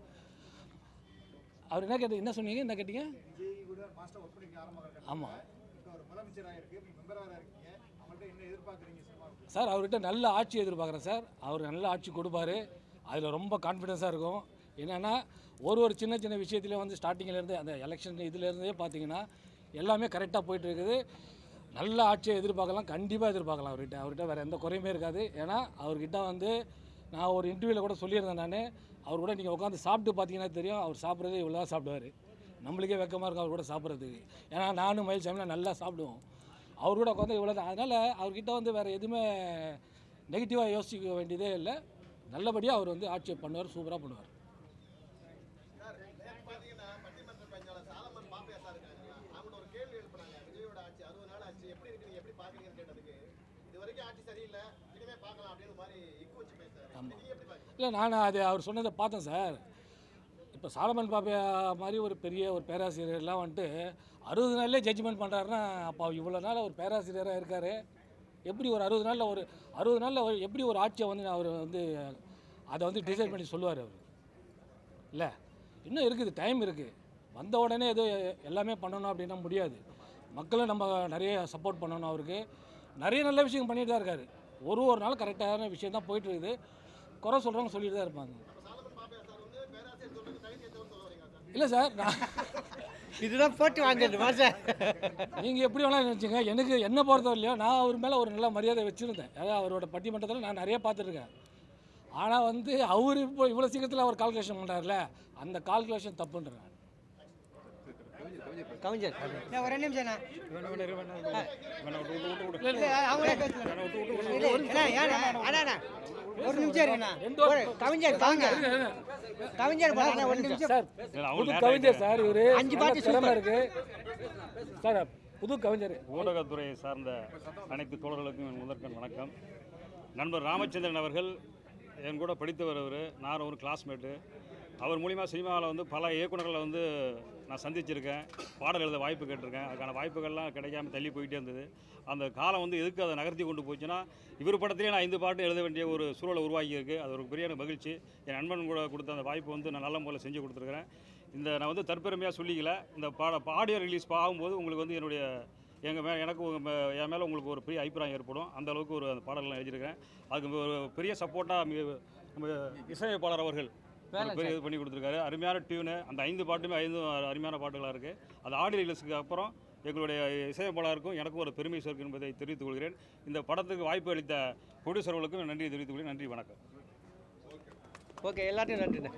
அவர் என்ன சொன்னீங்க, என்ன கேட்டீங்க? ஆமாம் சார், அவர்கிட்ட நல்ல ஆட்சி எதிர்பார்க்குறேன் சார். அவர் நல்ல ஆட்சி கொடுப்பாரு, அதில் ரொம்ப கான்ஃபிடென்ஸாக இருக்கும். என்னென்னா ஒரு சின்ன சின்ன விஷயத்துலேயே வந்து ஸ்டார்டிங்கிலேருந்து அந்த எலெக்ஷன் இதுலேருந்தே பார்த்தீங்கன்னா எல்லாமே கரெக்டாக போயிட்டுருக்குது. நல்ல ஆட்சியை எதிர்பார்க்கலாம், கண்டிப்பாக எதிர்பார்க்கலாம். அவர்கிட்ட வேறு எந்த குறையுமே இருக்காது. ஏன்னா அவர்கிட்ட வந்து நான் ஒரு இன்டர்வியூவில் கூட சொல்லியிருந்தேன். நான் அவர் கூட நீங்கள் உட்காந்து சாப்பிட்டு பார்த்தீங்கன்னா தெரியும், அவர் சாப்பிட்றது இவ்வளோ தான் சாப்பிடுவார். நம்மளுக்கே வெக்கமாக இருக்கும் அவர் கூட சாப்பிட்றதுக்கு. ஏன்னா நானும் மயில்சாமிலாம் நல்லா சாப்பிடுவோம். அவர் கூட உட்காந்து இவ்வளோ தான். அதனால் அவர்கிட்ட வந்து வேறு எதுவுமே நெகட்டிவாக யோசிக்க வேண்டியதே இல்லை. நல்லபடியாக அவர் வந்து ஆட்சியை பண்ணுவார், சூப்பராக பண்ணுவார். இல்லை, நான் அது அவர் சொன்னதை பார்த்தேன் சார். இப்போ சாலமன் பாப்பையா மாதிரி ஒரு பெரிய ஒரு பேராசிரியர்லாம் வந்துட்டு 60 நாள்லேயே ஜட்ஜ்மெண்ட் பண்ணுறாருன்னா, அப்போ இவ்வளோ நாள் ஒரு பேராசிரியராக இருக்கார். எப்படி ஒரு 60 நாளில் எப்படி ஒரு ஆட்சியை வந்து அவர் வந்து அதை வந்து டிசைட் பண்ணி சொல்லுவார் அவர்? இல்லை, இன்னும் இருக்குது, டைம் இருக்குது. வந்த உடனே ஏதோ எல்லாமே பண்ணணும் அப்படின்னா முடியாது. மக்களும் நம்ம நிறைய சப்போர்ட் பண்ணணும். அவருக்கு நிறைய நல்ல விஷயம் பண்ணிட்டு தான் இருக்காரு. ஒரு நாள் கரெக்டான விஷயம் தான் போயிட்டுருக்குது. குறை சொல்கிறவங்க சொல்லிட்டு தான் இருப்பாங்க. இல்லை சார் நான் இதுதான் போட்டு வாங்குறது மாசம். நீங்கள் எப்படி வேணாலும் நினச்சிங்க, எனக்கு என்ன பொறுத்தவரையிலையோ நான் அவர் மேலே ஒரு நல்ல மரியாதை வச்சுருந்தேன். அதாவது அவரோட பட்டிமன்றத்தில் நான் நிறைய பார்த்துருக்கேன். ஆனால் வந்து அவர் இப்போ இவ்வளோ சீக்கிரத்தில் அவர் கால்குலேஷன் பண்ணுறாருல, அந்த கால்குலேஷன் தப்புன்றேன். கவிஞர் ஒரு நிமிஷம் இல்லை ஒரு நிமிஷம் இருக்குண்ணா. கவிஞர் வாங்க. கவிஞர் பாருங்க ஒரு நிமிஷம். சார் புது கவிஞர் சார், இவர் 5 பாட்டு திறமை இருக்கு சார். புது கவிஞர். ஊடகத்துறையை சார்ந்த அனைத்து தோழர்களுக்கும் என் முதற்கண் வணக்கம். நண்பர் ராமச்சந்திரன் அவர்கள் என் கூட படித்தவர். நான் ஒரு கிளாஸ்மேட்டு. அவர் மூலிமா சினிமாவில் வந்து பல இயக்குநர்களை வந்து நான் சந்திச்சிருக்கேன். பாடல் எழுத வாய்ப்பு கேட்டிருக்கேன். அதுக்கான வாய்ப்புகள்லாம் கிடைக்காம தள்ளி போயிட்டே இருந்தது. அந்த காலம் வந்து எதுக்கு அதை நகர்த்தி கொண்டு போச்சுன்னா, இவர் படத்திலே நான் 5 பாட்டு எழுத வேண்டிய ஒரு சூழலை உருவாக்கியிருக்கு. அது ஒரு பெரிய மகிழ்ச்சி. என் நண்பன் கூட கொடுத்த அந்த வாய்ப்பு வந்து நான் நல்ல முறையில் செஞ்சு கொடுத்துருக்குறேன். நான் வந்து தற்பெருமையாக சொல்லிக்கல. இந்த ஆடியோ ரிலீஸ் ஆகும்போது உங்களுக்கு வந்து என்னுடைய எனக்கு என் மேலே உங்களுக்கு ஒரு பெரிய அபிப்பிராயம் ஏற்படும். அந்த அளவுக்கு அந்த பாடல்கள் எழுதியிருக்கிறேன். அதுக்கு ஒரு பெரிய சப்போர்ட்டாக நம்ம இசையமைப்பாளர் அவர்கள் பெரிய இது பண்ணி கொடுத்துருக்காரு. அருமையான டியூனு. அந்த 5 பாட்டுமே 5 அருமையான பாட்டுகளாக இருக்குது. அது ஆடியோ ரிலீஸுக்கு அப்புறம் எங்களுடைய இசையமைப்பாளருக்கும் எனக்கும் ஒரு பெருமை சேர்க்கும் என்பதை தெரிவித்துக் கொள்கிறேன். இந்த படத்துக்கு வாய்ப்பு அளித்த ப்ரொடியூசர்களுக்கும் நன்றி தெரிவித்துக் கொள்கிறேன். நன்றி, வணக்கம். ஓகே, எல்லாத்தையும் நன்றிண்ணே.